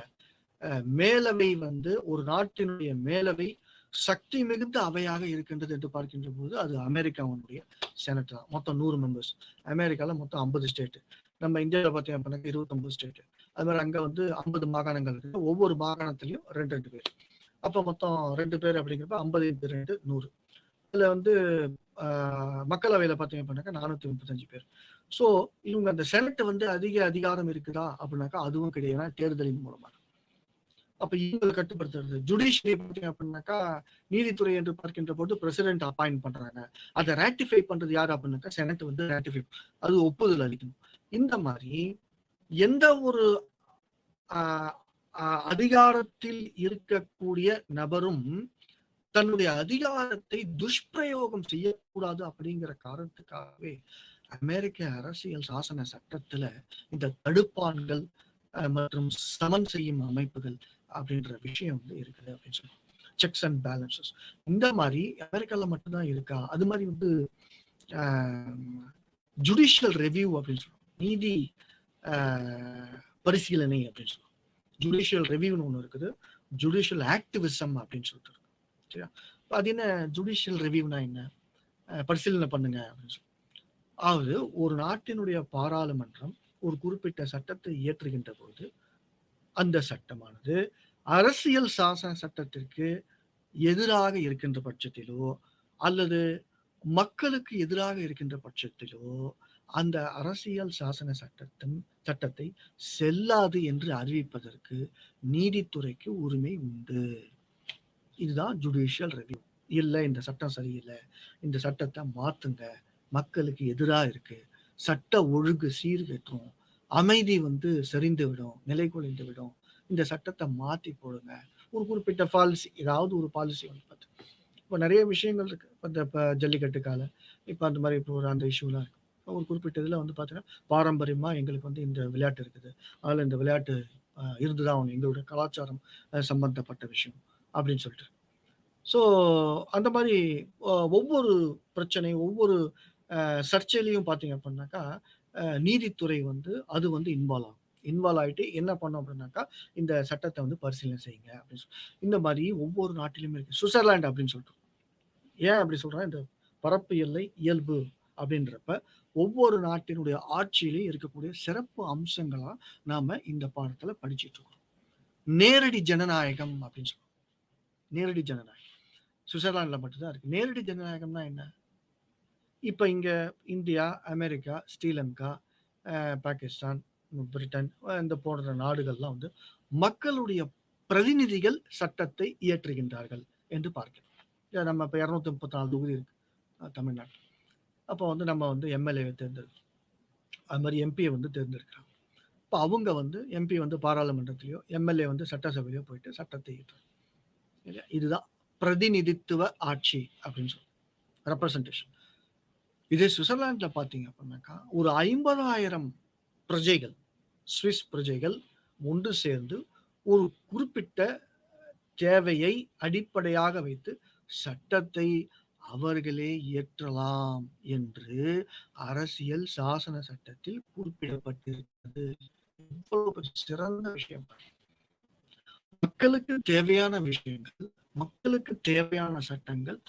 மேலவை வந்து ஒரு நாட்டினுடைய மேலவை சக்தி மிகுந்த அவையாக இருக்கின்றது என்று பார்க்கின்ற போது அது அமெரிக்காவுடைய செனட் தான். மொத்தம் 100 மெம்பர்ஸ். அமெரிக்கால மொத்தம் 50 ஸ்டேட். நம்ம இந்தியாவில் பார்த்தீங்க அப்படின்னா 29 ஸ்டேட். அது மாதிரி அங்க வந்து 50 மாகாணங்கள் இருக்கு. ஒவ்வொரு மாகாணத்திலையும் 2 பேர். அப்ப மொத்தம் 2 பேர் அப்படிங்கிறப்ப 50 × 2 100. இதுல வந்து மக்களவையில பாத்தீங்க அப்படின்னாக்கா 435 பேர். சோ இவங்க அந்த செனட் வந்து அதிக அதிகாரம் இருக்குதா அப்படின்னாக்கா அதுவும் கிடையாது, தேர்தலின் மூலமாக. அப்ப இவங்களை கட்டுப்படுத்துறது. ஜுடிஷியரி பார்த்தீங்க அப்படின்னாக்கா நீதித்துறை என்று பார்க்கின்ற போது பிரசிடென்ட் அப்பாயிண்ட் பண்றாங்க. அதை ராட்டிஃபை பண்றது யாரு அப்படின்னாக்கா செனட் வந்து ராட்டிஃபை, அது ஒப்புதல் அளிக்கணும். இந்த மாதிரி எந்த ஒரு அதிகாரத்தில் இருக்கக்கூடிய நபரும் தன்னுடைய அதிகாரத்தை துஷ்பிரயோகம் செய்யக்கூடாது அப்படிங்கிற காரணத்துக்காகவே அமெரிக்க அரசியல் சாசன சட்டத்துல இந்த தடுப்பான்கள் மற்றும் சமன் செய்யும் அமைப்புகள் அப்படின்ற விஷயம் வந்து இருக்குது அப்படின்னு சொல்லுவாங்க. செக்ஸ் அண்ட் பேலன்சஸ் இந்த மாதிரி அமெரிக்கால மட்டும்தான் இருக்கா? அது மாதிரி வந்து ஜுடிஷியல் ரெவியூ அப்படின்னு சொல்லுவாங்க, நீதி பரிசீலனை அப்படின்னு சொல்லுவாங்க. ஜுடிஷியல் ரெவியூன்னு ஒண்ணு இருக்குது, ஜுடிஷியல் ஆக்டிவிசம் அப்படின்னு சொல்லிட்டு இருக்கு. சரியா? அது என்ன ஜுடிஷியல் ரெவியூனா என்ன? பரிசீலனை பண்ணுங்க அப்படின்னு சொல்லி. அதாவது ஒரு நாட்டினுடைய பாராளுமன்றம் ஒரு குறிப்பிட்ட சட்டத்தை இயற்றுகின்ற போது அந்த சட்டமானது அரசியல் சாசன சட்டத்திற்கு எதிராக இருக்கின்ற பட்சத்திலோ அல்லது மக்களுக்கு எதிராக இருக்கின்ற பட்சத்திலோ அந்த அரசியல் சாசன சட்டத்தை செல்லாது என்று அறிவிப்பதற்கு நீதித்துறைக்கு உரிமை உண்டு. இதுதான் ஜுடிஷியல் ரெவியூ. இல்ல இந்த சட்டம் சரியில்லை, இந்த சட்டத்தை மாத்துங்க, மக்களுக்கு எதிராக இருக்கு, சட்ட ஒழுங்கு சீர்கெற்றும், அமைதி வந்து சரிந்து விடும், நிலை குலைந்து விடும், இந்த சட்டத்தை மாத்தி போடுங்க. ஒரு குறிப்பிட்ட பாலிசி, ஏதாவது ஒரு பாலிசி வந்து பார்த்து இப்போ நிறைய விஷயங்கள் இருக்கு. இப்போ ஜல்லிக்கட்டு கால இப்போ அந்த மாதிரி இப்போ ஒரு அந்த இஷ்யூலாம் இருக்கு. ஒரு குறிப்பிட்ட இதில் வந்து பார்த்தீங்கன்னா பாரம்பரியமா எங்களுக்கு வந்து இந்த விளையாட்டு இருக்குது, அதில் இந்த விளையாட்டு இருந்துதான் ஒன்று எங்களுடைய கலாச்சாரம் சம்பந்தப்பட்ட விஷயம் அப்படின்னு சொல்லிட்டு. ஸோ அந்த மாதிரி ஒவ்வொரு பிரச்சனை, ஒவ்வொரு சர்ச்சையிலையும் பார்த்தீங்க அப்படின்னாக்கா நீதித்துறை வந்து அது வந்து இன்வால்வ் ஆகிட்டு என்ன பண்ணோம் அப்படின்னாக்கா இந்த சட்டத்தை வந்து பரிசீலனை செய்யுங்க அப்படின்னு சொல்லி. இந்த மாதிரி ஒவ்வொரு நாட்டிலுமே இருக்கு. சுவிட்சர்லாந்து அப்படின்னு சொல்லிட்டு, ஏன் அப்படி சொல்றேன், இந்த பரப்பு எல்லை இயல்பு அப்படின்றப்ப ஒவ்வொரு நாட்டினுடைய ஆட்சியிலையும் இருக்கக்கூடிய சிறப்பு அம்சங்களா நாம இந்த பாடத்துல படிச்சுட்டு இருக்கோம். நேரடி ஜனநாயகம் அப்படின்னு சொல்லுவோம். நேரடி ஜனநாயகம் சுவிட்சர்லாந்துல மட்டும்தான் இருக்கு. நேரடி ஜனநாயகம்னா என்ன? இப்ப இங்க India, America, Sri Lanka, Pakistan, Britain இந்த போன்ற நாடுகள்லாம் வந்து மக்களுடைய பிரதிநிதிகள் சட்டத்தை இயற்றுகின்றார்கள் என்று பார்க்கிறோம். நம்ம இப்ப 234 தொகுதி இருக்கு தமிழ்நாட்டில். அப்போ வந்து நம்ம வந்து எம்எல்ஏ தேர்ந்தெடுக்கிறோம், அது மாதிரி எம்பியை வந்து தேர்ந்தெடுக்கிறாங்க. இப்போ அவங்க வந்து எம்பி வந்து பாராளுமன்றத்திலேயோ எம்எல்ஏ வந்து சட்டசபையிலோ போயிட்டு சட்டத்தை இயற்றுறாங்க. இதுதான் பிரதிநிதித்துவ ஆட்சி அப்படின்னு சொல்லுவோம், ரெப்ரசன்டேஷன். இதே சுவிட்சர்லாந்துல பாத்தீங்க அப்படின்னாக்கா ஒரு 50,000 பிரஜைகள், சுவிஸ் பிரஜைகள் ஒன்று சேர்ந்து ஒரு குறிப்பிட்ட தேவையை அடிப்படையாக வைத்து சட்டத்தை அவர்களே இயற்றலாம் என்று அரசியல் சாசன சட்டத்தில் குறிப்பிடப்பட்டிருக்கிறது. இவ்வளவு சிறந்த விஷயம். மக்களுக்கு தேவையான விஷயங்கள், மக்களுக்கு தேவையான சட்டங்கள்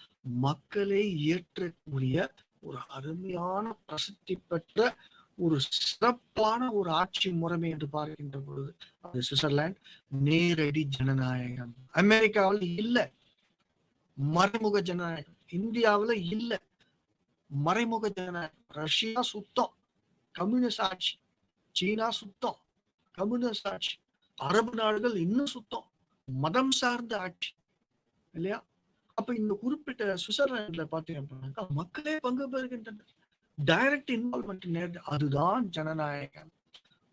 மக்களே இயற்றக்கூடிய ஒரு அருமையான பிரசித்தி பெற்ற ஒரு சிறப்பான ஒரு ஆட்சி முறைமை என்று பார்க்கின்ற பொழுது அது சுவிட்சர்லாந்து. நேரடி ஜனநாயகம். அமெரிக்காவில் இல்ல மறைமுக ஜனநாயகம், இந்தியாவில் இல்ல மறைமுக ஜனநாயகம். ரஷ்யா சுத்தம் கம்யூனிஸ்ட் ஆட்சி, சீனா சுத்தம் கம்யூனிஸ்ட் ஆட்சி, அரபு நாடுகள் இன்னும் சுத்தம் மதம் சார்ந்த ஆட்சி இல்லையா? அப்ப இந்த குறிப்பிட்ட சுவிட்சர்லாந்துல பாத்தீங்க அப்படின்னாக்கா மக்களே பங்கு பெறுகின்றனர். டைரக்ட் இன்வால்வ்மெண்ட், அதுதான் ஜனநாயகம்.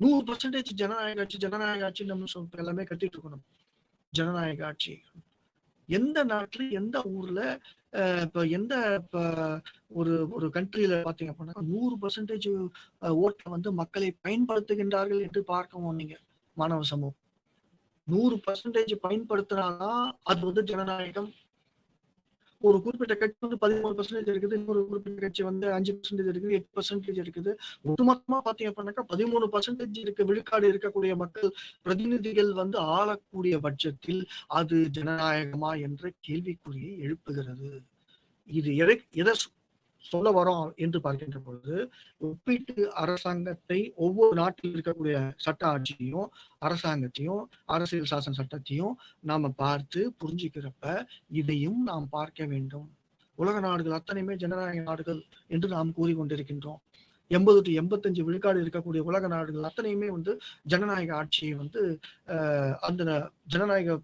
100% ஜனநாயக ஆட்சி நம்ம எல்லாமே கத்திட்டு இருக்கணும். ஜனநாயக ஆட்சி எந்த நாட்டுல எந்த ஊர்ல இப்ப எந்த இப்ப ஒரு கண்ட்ரியில பாத்தீங்க அப்படின்னா 100% ஓட்டை வந்து மக்களை பயன்படுத்துகின்றார்கள் என்று பார்க்கவும் நீங்க மாணவ சமூகம் 100% பயன்படுத்தினாதான் அது வந்து ஜனநாயகம். ஒரு குறிப்பிட்ட கட்சி வந்து 13% இருக்குது, இன்னொரு குறிப்பிட்ட கட்சி வந்து 5% இருக்குது, 8% இருக்குது. ஒட்டுமொத்தமா பாத்தீங்க அப்படின்னாக்கா 13% இருக்க விழுக்காடு இருக்கக்கூடிய மக்கள் பிரதிநிதிகள் வந்து ஆளக்கூடிய பட்சத்தில் அது ஜனநாயகமா என்ற கேள்விக்குறியை எழுப்புகிறது. இது எதை சொல்ல வரோம் என்று பார்க்கின்ற பொழுது, ஒப்பீட்டு அரசாங்கத்தை ஒவ்வொரு நாட்டில் இருக்கக்கூடிய சட்ட ஆட்சியையும் அரசாங்கத்தையும் அரசியல் சாசன சட்டத்தையும் நாம பார்த்து புரிஞ்சுக்கிறப்ப இதையும் நாம் பார்க்க வேண்டும். உலக நாடுகள் அத்தனையுமே ஜனநாயக நாடுகள் என்று நாம் கூறிக்கொண்டிருக்கின்றோம். 80 to 85 விழுக்காடு இருக்கக்கூடிய உலக நாடுகள் அத்தனையுமே வந்து ஜனநாயக ஆட்சியை வந்து அந்த ஜனநாயக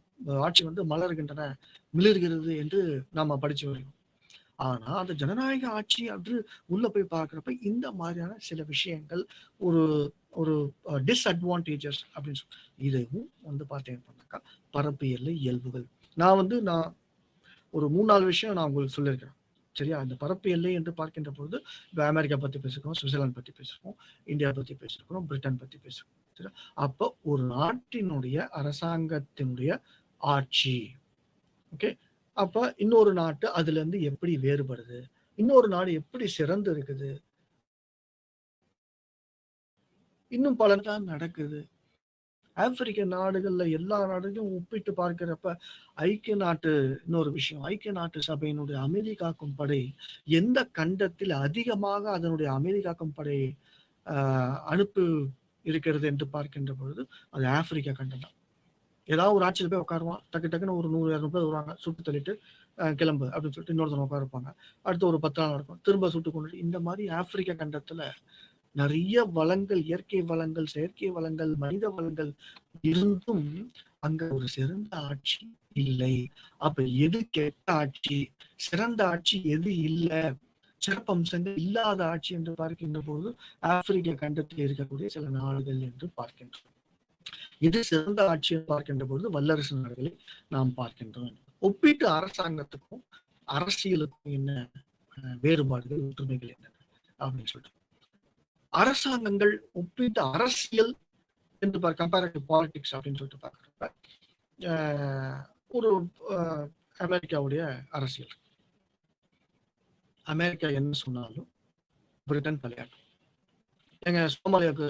ஆட்சி வந்து மலர்கின்றன, மிளர்கிறது என்று நாம படிச்சு வருகிறோம். ஆனா அந்த ஜனநாயக ஆட்சி என்று உள்ள போய் பார்க்கிறப்ப இந்த மாதிரியான சில விஷயங்கள் ஒரு ஒரு டிஸ்அட்வான்டேஜஸ் அப்படின்னு சொல்லி இதுவும் வந்து பார்த்தீங்கன்னாக்கா பரப்பு எல்லை இயல்புகள். நான் ஒரு 3-4 விஷயம் நான் உங்களுக்கு சொல்லியிருக்கிறேன். சரியா? இந்த பரப்பு எல்லை என்று பார்க்கின்ற பொழுது இப்போ அமெரிக்கா பத்தி பேசிருக்கோம், சுவிட்சர்லாந்து பத்தி பேசிருக்கோம், இந்தியா பத்தி பேசிருக்கிறோம், பிரிட்டன் பத்தி பேசிருக்கோம். சரியா? அப்போ ஒரு நாட்டினுடைய அரசாங்கத்தினுடைய ஆட்சி, ஓகே, அப்ப இன்னொரு நாட்டு அதுல இருந்து எப்படி வேறுபடுது, இன்னொரு நாடு எப்படி சிறந்து இருக்குது, இன்னும் பல தான் நடக்குது. ஆப்பிரிக்க நாடுகள்ல எல்லா நாடுகளும் ஒப்பிட்டு பார்க்கிறப்ப இன்னொரு விஷயம், ஐக்கிய நாட்டு சபையினுடைய அமைதி காக்கும் படை எந்த கண்டத்தில் அதிகமாக அதனுடைய அமைதி காக்கும் படை அனுப்பு இருக்கிறது என்று பார்க்கின்ற பொழுது அது ஆப்பிரிக்கா கண்டம் தான். ஏதாவது ஒரு ஆட்சியில் போய் உட்காருவான், டக்குன்னு ஒரு 100-200 பேர் வருவாங்க, சுட்டு தள்ளிட்டு கிளம்பு அப்படின்னு சொல்லிட்டு இன்னொருத்தவங்க உட்காருப்பாங்க. அடுத்து ஒரு 10 நாள் இருக்கும், திரும்ப சுட்டு கொண்டு. இந்த மாதிரி ஆப்பிரிக்கா கண்டத்துல நிறைய வளங்கள், இயற்கை வளங்கள், செயற்கை வளங்கள், மனித வளங்கள் இருந்தும் அங்க ஒரு சிறந்த ஆட்சி இல்லை. அப்ப எது கெட்ட ஆட்சி, சிறந்த ஆட்சி எது இல்லை, சிறப்பம்சங்கள் இல்லாத ஆட்சி என்று பார்க்கின்ற போது ஆப்பிரிக்க கண்டத்தில் இருக்கக்கூடிய சில நாடுகள் என்று பார்க்கின்றோம். இது சிறந்த ஆட்சியை பார்க்கின்ற பொழுது வல்லரசு நாடுகளை நாம் பார்க்கின்றோம். ஒப்பீட்டு அரசாங்கத்துக்கும் அரசியலுக்கும் என்ன வேறுபாடுகள், ஒற்றுமைகள் என்ன அப்படின்னு சொல்லிட்டு அரசாங்கங்கள் ஒப்பீட்டு அரசியல் என்று கம்பேரிட்டிவ் பாலிடிக்ஸ் அப்படின்னு சொல்லிட்டு பார்க்கிறப்ப ஒரு அமெரிக்காவுடைய அரசியல், அமெரிக்கா என்ன சொன்னாலும் பிரிட்டன் தலையாட்டும். எங்க சோமாலியாவுக்கு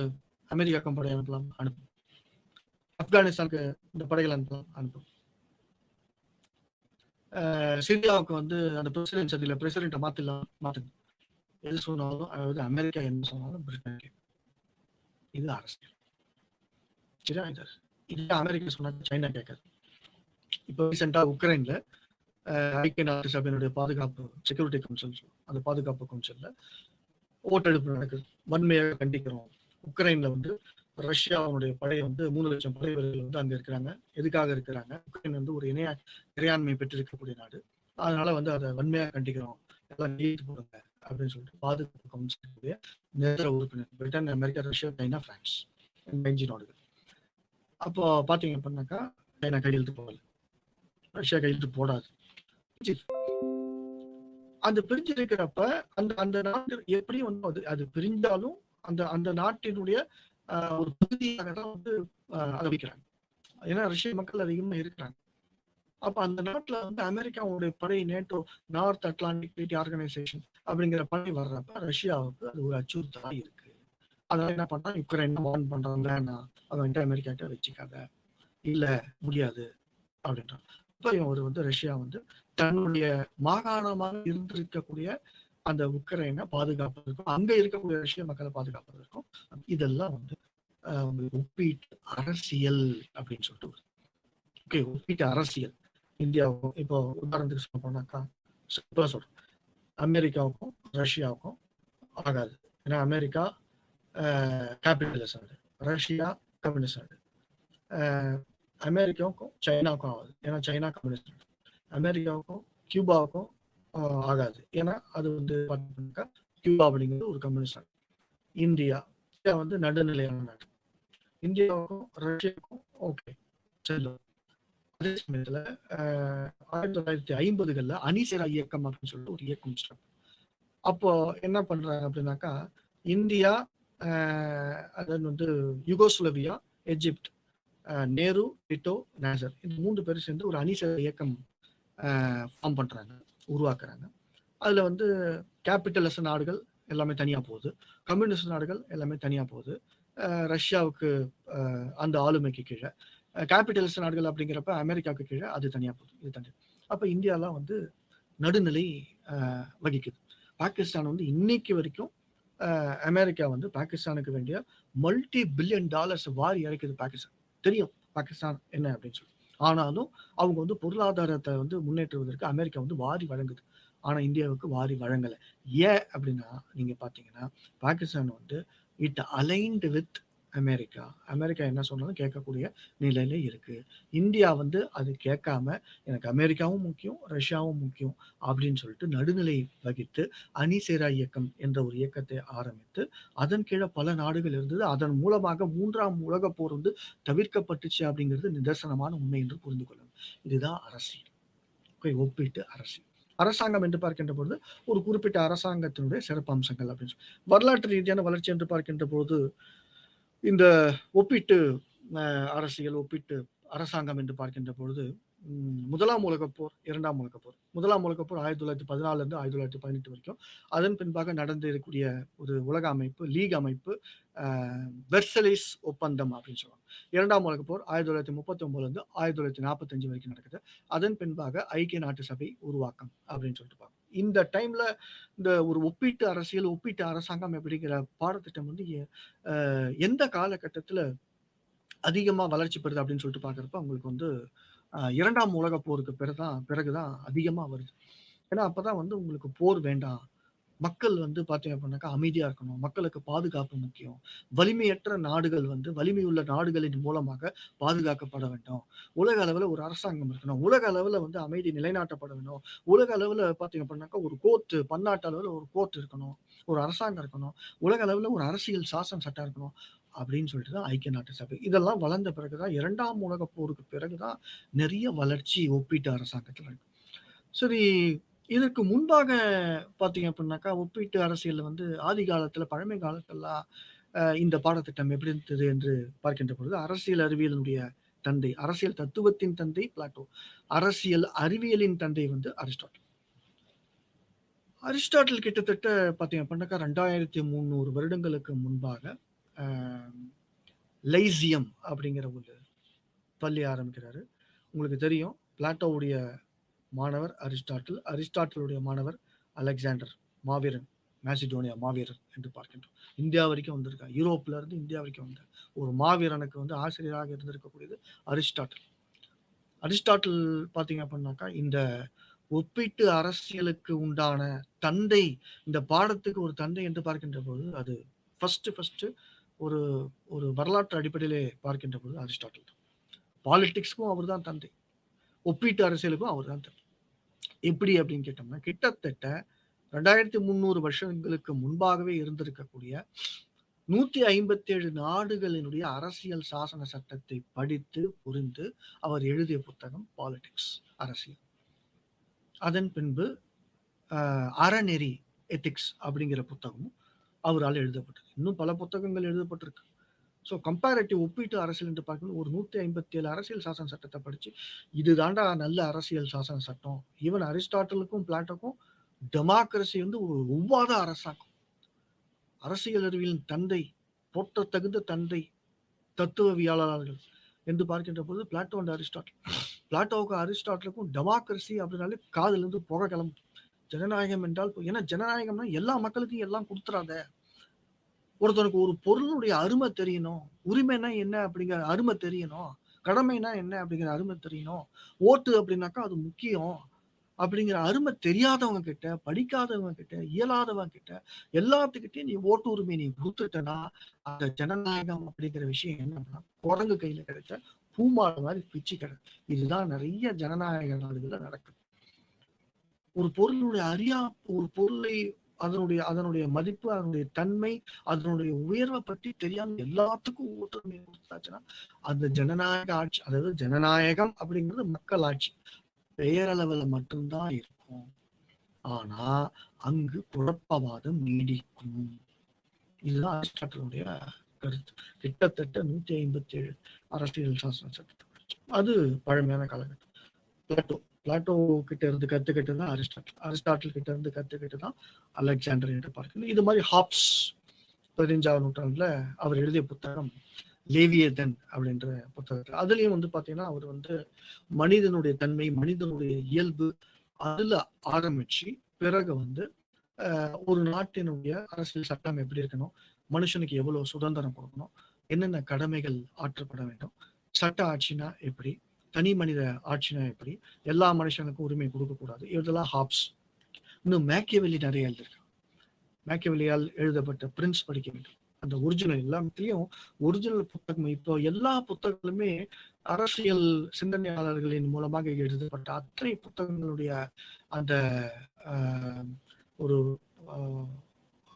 அமெரிக்கா கம்பெனி அனுப்பலாம், அனுப்பும். ஆப்கானிஸ்தானுக்கு இந்த படைகள் அனுப்பும். சிரியாவுக்கு வந்து அந்த பிரசிடென்ட்டை மாத்துங்க. எது சொன்னாலும், அதாவது அமெரிக்கா என்ன சொன்னாலும் பிரிட்டன் கேட்கும். இது அரசியல். சரியா? இது அமெரிக்கா சொன்னா சைனா கேட்காது. இப்போ ரீசெண்டா உக்ரைன்ல ஐக்கிய நாட்டு சபையினுடைய பாதுகாப்பு செக்யூரிட்டி கவுன்சில், அந்த பாதுகாப்பு கவுன்சில்ல ஓட்டெடுப்பு நடக்குது. வன்மையாக கண்டிக்கிறோம். உக்ரைன்ல வந்து ரஷ்யாவுடைய படை வந்து 3 லட்சம் படை வீரர்கள் வந்து அங்க இருக்கிறாங்க. எதுக்காக இருக்கிறாங்க? உக்ரைன் வந்து ஒரு இறையாண்மை பெற்றிருக்கக்கூடிய நாடு. அதனால வந்து அதை வன்மையாக கண்டிக்கிறோம், எல்லாம் நீட்டு போடுங்க அப்படின்னு சொல்லிட்டு பாதுகாப்பு கவுன்சிலுடைய நிரந்தர உறுப்பினர் Britain, America, Russia, China, France 5 நாடுகள். அப்போ பாத்தீங்க அப்படின்னாக்கா சைனா கையெழுத்து போடல, ரஷ்யா கையெழுத்து போடாது. அந்த பிரிஞ்சு இருக்கிறப்ப அந்த நாடு எப்படியும் வந்து அது பிரிஞ்சாலும் அந்த நாட்டினுடைய ஒரு பகுதியாக தான் வந்து அதை வைக்கிறாங்க. ஏன்னா ரஷ்ய மக்கள் அதிகமா இருக்கிறாங்க. அப்ப அந்த நாட்டுல வந்து அமெரிக்காவுடைய படை, NATO, north Atlantic treaty organisation அப்படிங்கிற படை வர்றப்ப ரஷ்யாவுக்கு அது ஒரு அச்சுறுத்தலா இருக்கு. அதனால என்ன பண்றாங்க, யுக்ரைன் வார்ன் பண்றாங்க, அவன்கிட்ட அமெரிக்கா கிட்ட வச்சுக்காத, இல்ல முடியாது அப்படின்றான். இப்ப இவன் வந்து ரஷ்யா வந்து தன்னுடைய மாகாணமாக இருந்திருக்கக்கூடிய அந்த உக்ரைனை பாதுகாப்பதற்கும் அங்க இருக்கக்கூடிய ரஷ்ய மக்களை பாதுகாப்பதற்கும் இதெல்லாம் வந்து ஒப்பீட்டு அரசியல் அப்படின்னு சொல்லிட்டு. ஓகே, ஒப்பீட்டு அரசியல் இந்தியாவுக்கும் இப்போ உதாரணத்துக்கு சொல்ல போனாக்கா சொல்றேன், அமெரிக்காவுக்கும் ரஷ்யாவுக்கும் ஆகாது. ஏன்னா அமெரிக்கா கேபிட்டலிஸ்ட் நாடு, ரஷ்யா கம்யூனிஸ்ட் நாடு. அமெரிக்காவுக்கும் சைனாவுக்கும் ஆகாது, ஏன்னா சைனா கம்யூனிஸ்ட் நாடு. அமெரிக்காவுக்கும் கியூபாவுக்கும் ஆகாது, ஏன்னா அது வந்து பார்த்தீங்கன்னாக்கா கியூபா அப்படிங்கிறது ஒரு கம்யூனிஸ்ட் நாடு. இந்தியா வந்து நடுநிலையான நாடு. இந்தியாவுக்கும் ரஷ்யாவுக்கும் ஓகே செல்லும். அதே சமயத்துல 1950களில் அணிசேரா இயக்கம் அப்படின்னு சொல்லிட்டு ஒரு இயக்கம் ஸ்டார்ட். அப்போ என்ன பண்றாங்க அப்படின்னாக்கா, இந்தியா, அதாவது வந்து யுகோஸ்லோவியா, எஜிப்ட், நேரு, டிட்டோ, நாசர், இந்த 3 பேரும் சேர்ந்து ஒரு அணிசேரா இயக்கம் ஃபார்ம் பண்றாங்க, உருவாக்குறாங்க. அதுல வந்து கேபிட்டலிஸ்ட் நாடுகள் எல்லாமே தனியா போகுது, கம்யூனிஸ்ட் நாடுகள் எல்லாமே தனியா போகுது. ரஷ்யாவுக்கு அந்த ஆளுமைக்கு கீழே, கேபிட்டலிஸ்ட் நாடுகள் அப்படிங்கிறப்ப அமெரிக்காவுக்கு கீழே அது தனியா போகுது, இது தனி. அப்ப இந்தியாலாம் வந்து நடுநிலை வகிக்குது. பாகிஸ்தான் வந்து இன்னைக்கு வரைக்கும் அமெரிக்கா வந்து பாகிஸ்தானுக்கு வேண்டிய $multi-billion வாரி இறக்குது. பாகிஸ்தான் தெரியும் பாகிஸ்தான் என்ன அப்படின்னு சொல்லி. ஆனாலும் அவங்க வந்து பொருளாதாரத்தை வந்து முன்னேற்றுவதற்கு அமெரிக்கா வந்து வாரி வழங்குது. ஆனா இந்தியாவுக்கு வாரி வழங்கலை. ஏன் அப்படின்னா, நீங்க பாத்தீங்கன்னா பாகிஸ்தான் வந்து it aligned with America. America என்ன சொன்னாலும் கேட்கக்கூடிய நிலையில இருக்கு. இந்தியா வந்து அது கேட்காம எனக்கு அமெரிக்காவும் முக்கியம், ரஷ்யாவும் முக்கியம் அப்படின்னு சொல்லிட்டு நடுநிலை வகித்து அணிசேரா இயக்கம் என்ற ஒரு இயக்கத்தை ஆரம்பித்து அதன் கீழே பல நாடுகள் இருந்தது. அதன் மூலமாக 3ஆம் உலகப் போர் வந்து தவிர்க்கப்பட்டுச்சு அப்படிங்கிறது நிதர்சனமான உண்மை என்று புரிந்து கொள்ளணும். இதுதான் அரசியல். ஒப்பீட்டு அரசியல். அரசாங்கம் என்று பார்க்கின்ற பொழுது ஒரு குறிப்பிட்ட அரசாங்கத்தினுடைய சிறப்பம்சங்கள் அப்படின்னு சொல்லி, வரலாற்று ரீதியான வளர்ச்சி என்று பார்க்கின்ற போது இந்த ஒப்பீட்டு அரசியல், ஒப்பீட்டு அரசாங்கம் என்று பார்க்கின்ற பொழுது முதலாம் உலகப்போர், 2ஆம் உலகப்போர். முதலாம் உலகப்போர் 1914 இருந்து 1918 வரைக்கும். அதன் பின்பாக நடந்து இருக்கக்கூடிய ஒரு உலக அமைப்பு, லீக் அமைப்பு, வெர்சலிஸ் ஒப்பந்தம் அப்படின்னு சொல்லுவாங்க. 2ஆம் உலகப்போர் 1939 இருந்து 1945 வரைக்கும் நடக்குது. அதன் பின்பாக ஐக்கிய நாட்டு சபை உருவாக்கம் அப்படின்னு சொல்லிட்டு பார்ப்போம். இந்த டைம்ல இந்த ஒரு ஒப்பீட்டு அரசியல், ஒப்பீட்டு அரசாங்கம் அப்படிங்கிற பாடத்திட்டம் வந்து எந்த காலகட்டத்துல அதிகமா வளர்ச்சி பெறுது அப்படின்னு சொல்லிட்டு பார்க்குறப்ப உங்களுக்கு வந்து 2ஆம் உலகப் போருக்கு பிறகுதான் அதிகமா வருது. ஏன்னா அப்பதான் வந்து உங்களுக்கு போர் வேண்டாம். மக்கள் வந்து பார்த்தீங்க அப்படின்னாக்கா அமைதியா இருக்கணும். மக்களுக்கு பாதுகாப்பு முக்கியம். வலிமையற்ற நாடுகள் வந்து வலிமையுள்ள நாடுகளின் மூலமாக பாதுகாக்கப்பட வேண்டும். உலக அளவுல ஒரு அரசாங்கம் இருக்கணும். உலக அளவுல வந்து அமைதி நிலைநாட்டப்பட வேண்டும். உலக அளவுல பார்த்தீங்க அப்படின்னாக்கா ஒரு பன்னாட்டு அளவுல ஒரு கோர்ட் இருக்கணும். ஒரு அரசாங்கம் இருக்கணும். உலக அளவுல ஒரு அரசியல் சாசன சட்டம் இருக்கணும். அப்படின்னு சொல்லிட்டு தான் ஐக்கிய நாட்டு சபை. இதெல்லாம் வளர்ந்த பிறகுதான் 2ஆம் உலகப் போருக்கு பிறகுதான் நிறைய வளர்ச்சி ஒப்பீட்டு அரசாங்கத்துல இருக்கு. சரி, இதற்கு முன்பாக பார்த்தீங்க அப்படின்னாக்கா, ஒப்பீட்டு அரசியல் வந்து ஆதி காலத்துல, பழமை காலத்துலலாம் இந்த பாடத்திட்டம் எப்படி இருந்தது என்று பார்க்கின்ற பொழுது, அரசியல் அறிவியலினுடைய தந்தை, அரசியல் தத்துவத்தின் தந்தை பிளாட்டோ. அரசியல் அறிவியலின் தந்தை வந்து அரிஸ்டாட்டில். அரிஸ்டாட்டில் கிட்டத்தட்ட பார்த்தீங்க அப்படின்னாக்கா 2300 வருடங்களுக்கு முன்பாக லைசியம் அப்படிங்கிற ஒரு பள்ளி ஆரம்பிக்கிறாரு. உங்களுக்கு தெரியும், பிளாட்டோவுடைய மாணவர் அரிஸ்டாட்டில், அரிஸ்டாட்டிலுடைய மாணவர் அலெக்சாண்டர் மாவீரன், மாசிடோனியா மாவீரன் என்று பார்க்கின்றோம். இந்தியா வரைக்கும் வந்திருக்கார். யூரோப்ல இருந்து இந்தியா வரைக்கும் வந்தார். ஒரு மாவீரனுக்கு வந்து ஆசிரியராக இருந்திருக்கக்கூடியது அரிஸ்டாட்டில். அரிஸ்டாட்டில் பார்த்தீங்க அப்படின்னாக்கா, இந்த ஒப்பீட்டு அரசியலுக்கு உண்டான தந்தை, இந்த பாடத்துக்கு ஒரு தந்தை என்று பார்க்கின்ற போது அது ஃபர்ஸ்ட் ஒரு ஒரு வரலாற்று அடிப்படையிலே பார்க்கின்ற போது அரிஸ்டாட்டில் தான். பாலிடிக்ஸ்க்கும் அவர் தான் தந்தை, ஒப்பீட்டு அரசியலுக்கும் அவர் தான் தந்தை. எப்படி அப்படின்னு கேட்டோம்னா, கிட்டத்தட்ட 2300 வருஷங்களுக்கு முன்பாகவே இருந்திருக்கக்கூடிய 157 நாடுகளினுடைய அரசியல் சாசன சட்டத்தை படித்து புரிந்து அவர் எழுதிய புத்தகம் பாலிடிக்ஸ், அரசியல். அதன் பின்பு அறநெறி, எத்திக்ஸ் அப்படிங்கிற புத்தகமும் அவரால் எழுதப்பட்டது. இன்னும் பல புத்தகங்கள் எழுதப்பட்டிருக்கு. ஸோ கம்பேரிட்டிவ் ஒப்பீட்டு அரசியல் என்று பார்க்கணும், ஒரு 157 அரசியல் சாசன சட்டத்தை படிச்சு இது தாண்டா நல்ல அரசியல் சாசன சட்டம். ஈவன் அரிஸ்டாட்டிலுக்கும் பிளாட்டோக்கும் டெமோக்ரஸி வந்து ஒரு ஒவ்வாத அரசாங்கம். அரசியல் அறிவியலின் தந்தை, போற்ற தகுந்த தந்தை, தத்துவவியலாளர்கள் என்று பார்க்கின்ற போது பிளாட்டோ அண்ட் அரிஸ்டாட்டில். பிளாட்டோவுக்கும் அரிஸ்டாட்டிலுக்கும் டெமோக்ரஸி அப்படின்னாலே காதுல இருந்து புகை கிளம்பும். ஜனநாயகம் என்றால், ஏன்னா ஜனநாயகம்னா எல்லா மக்களுக்கும் எல்லாம் கொடுத்துறாத. ஒருத்தனுக்கு ஒரு பொருளுடைய அருமை தெரியணும், உரிமைனா என்ன அப்படிங்கிற அருமை தெரியணும், கடமைனா என்ன அப்படிங்கிற அருமை தெரியணும், ஓட்டு அப்படின்னாக்கா அது முக்கியம் அப்படிங்கிற அருமை தெரியாதவங்க கிட்ட, படிக்காதவங்க கிட்ட, இயலாதவங்க கிட்ட எல்லாத்துக்கிட்டையும் நீ ஓட்டு உரிமை நீ கொடுத்துட்டனா, அந்த ஜனநாயகம் அப்படிங்கிற விஷயம் என்னன்னா குரங்கு கையில கிடைச்ச பூமாலை மாதிரி பிச்சு கிடை. இதுதான் நிறைய ஜனநாயக நாடுகள்ல நடக்குது. ஒரு பொருளுடைய ஒரு பொருளை அதனுடைய அதனுடைய மதிப்பு, அதனுடைய தன்மை, அதனுடைய உயர்வை பற்றி தெரியாம எல்லாத்துக்கும் ஒற்றுமை கொடுத்தாச்சுன்னா அந்த ஜனநாயக ஆட்சி, அதாவது ஜனநாயகம் அப்படிங்கிறது மக்கள் ஆட்சி பெயரளவுல மட்டும்தான் இருக்கும். ஆனா அங்கு குழப்பவாதம் நீடிக்கும். இதுதான் அரிஸ்டாட்டிலுடைய கருத்து. கிட்டத்தட்ட 157 அரசியல் சாசன சட்டத்தை அது பழமையான காலகட்டம். பிளாட்டோ பிளாட்டோ கிட்ட இருந்து கத்துக்கிட்டு தான் அரிஸ்டாட்டில் கிட்ட இருந்து கத்துக்கிட்டு தான் அலெக்சாண்டர் என்று பார்க்கணும். இது மாதிரி ஹாப்ஸ் 15ஆம் நூற்றாண்டுல அவர் எழுதிய புத்தகம் லேவியதன் அப்படின்ற புத்தகத்துல அதுலயும் வந்து பாத்தீங்கன்னா அவர் வந்து மனிதனுடைய தன்மை, மனிதனுடைய இயல்பு அதுல ஆரம்பிச்சு பிறகு வந்து ஒரு நாட்டினுடைய அரசியல் சட்டம் எப்படி இருக்கணும், மனுஷனுக்கு எவ்வளவு சுதந்திரம் கொடுக்கணும், என்னென்ன கடமைகள் ஆற்றப்பட வேண்டும், சட்ட ஆட்சினா எப்படி, தனி மனித ஆட்சினா எப்படி, எல்லா மனுஷனுக்கும் உரிமை கொடுக்கக்கூடாது, இதெல்லாம் ஹாப்ஸ். இன்னும் மேக்கியவெல்லி நிறைய எழுதியிருக்காங்க. மேக்கியவெல்லியால் எழுதப்பட்ட பிரின்ஸ் படிக்க வேண்டும். அந்த ஒரிஜினல் எல்லாத்தையும் ஒரிஜினல் புத்தகம். இப்போ எல்லா புத்தகங்களுமே அரசியல் சிந்தனையாளர்களின் மூலமாக எழுதப்பட்ட அத்தனை புத்தகங்களுடைய அந்த ஒரு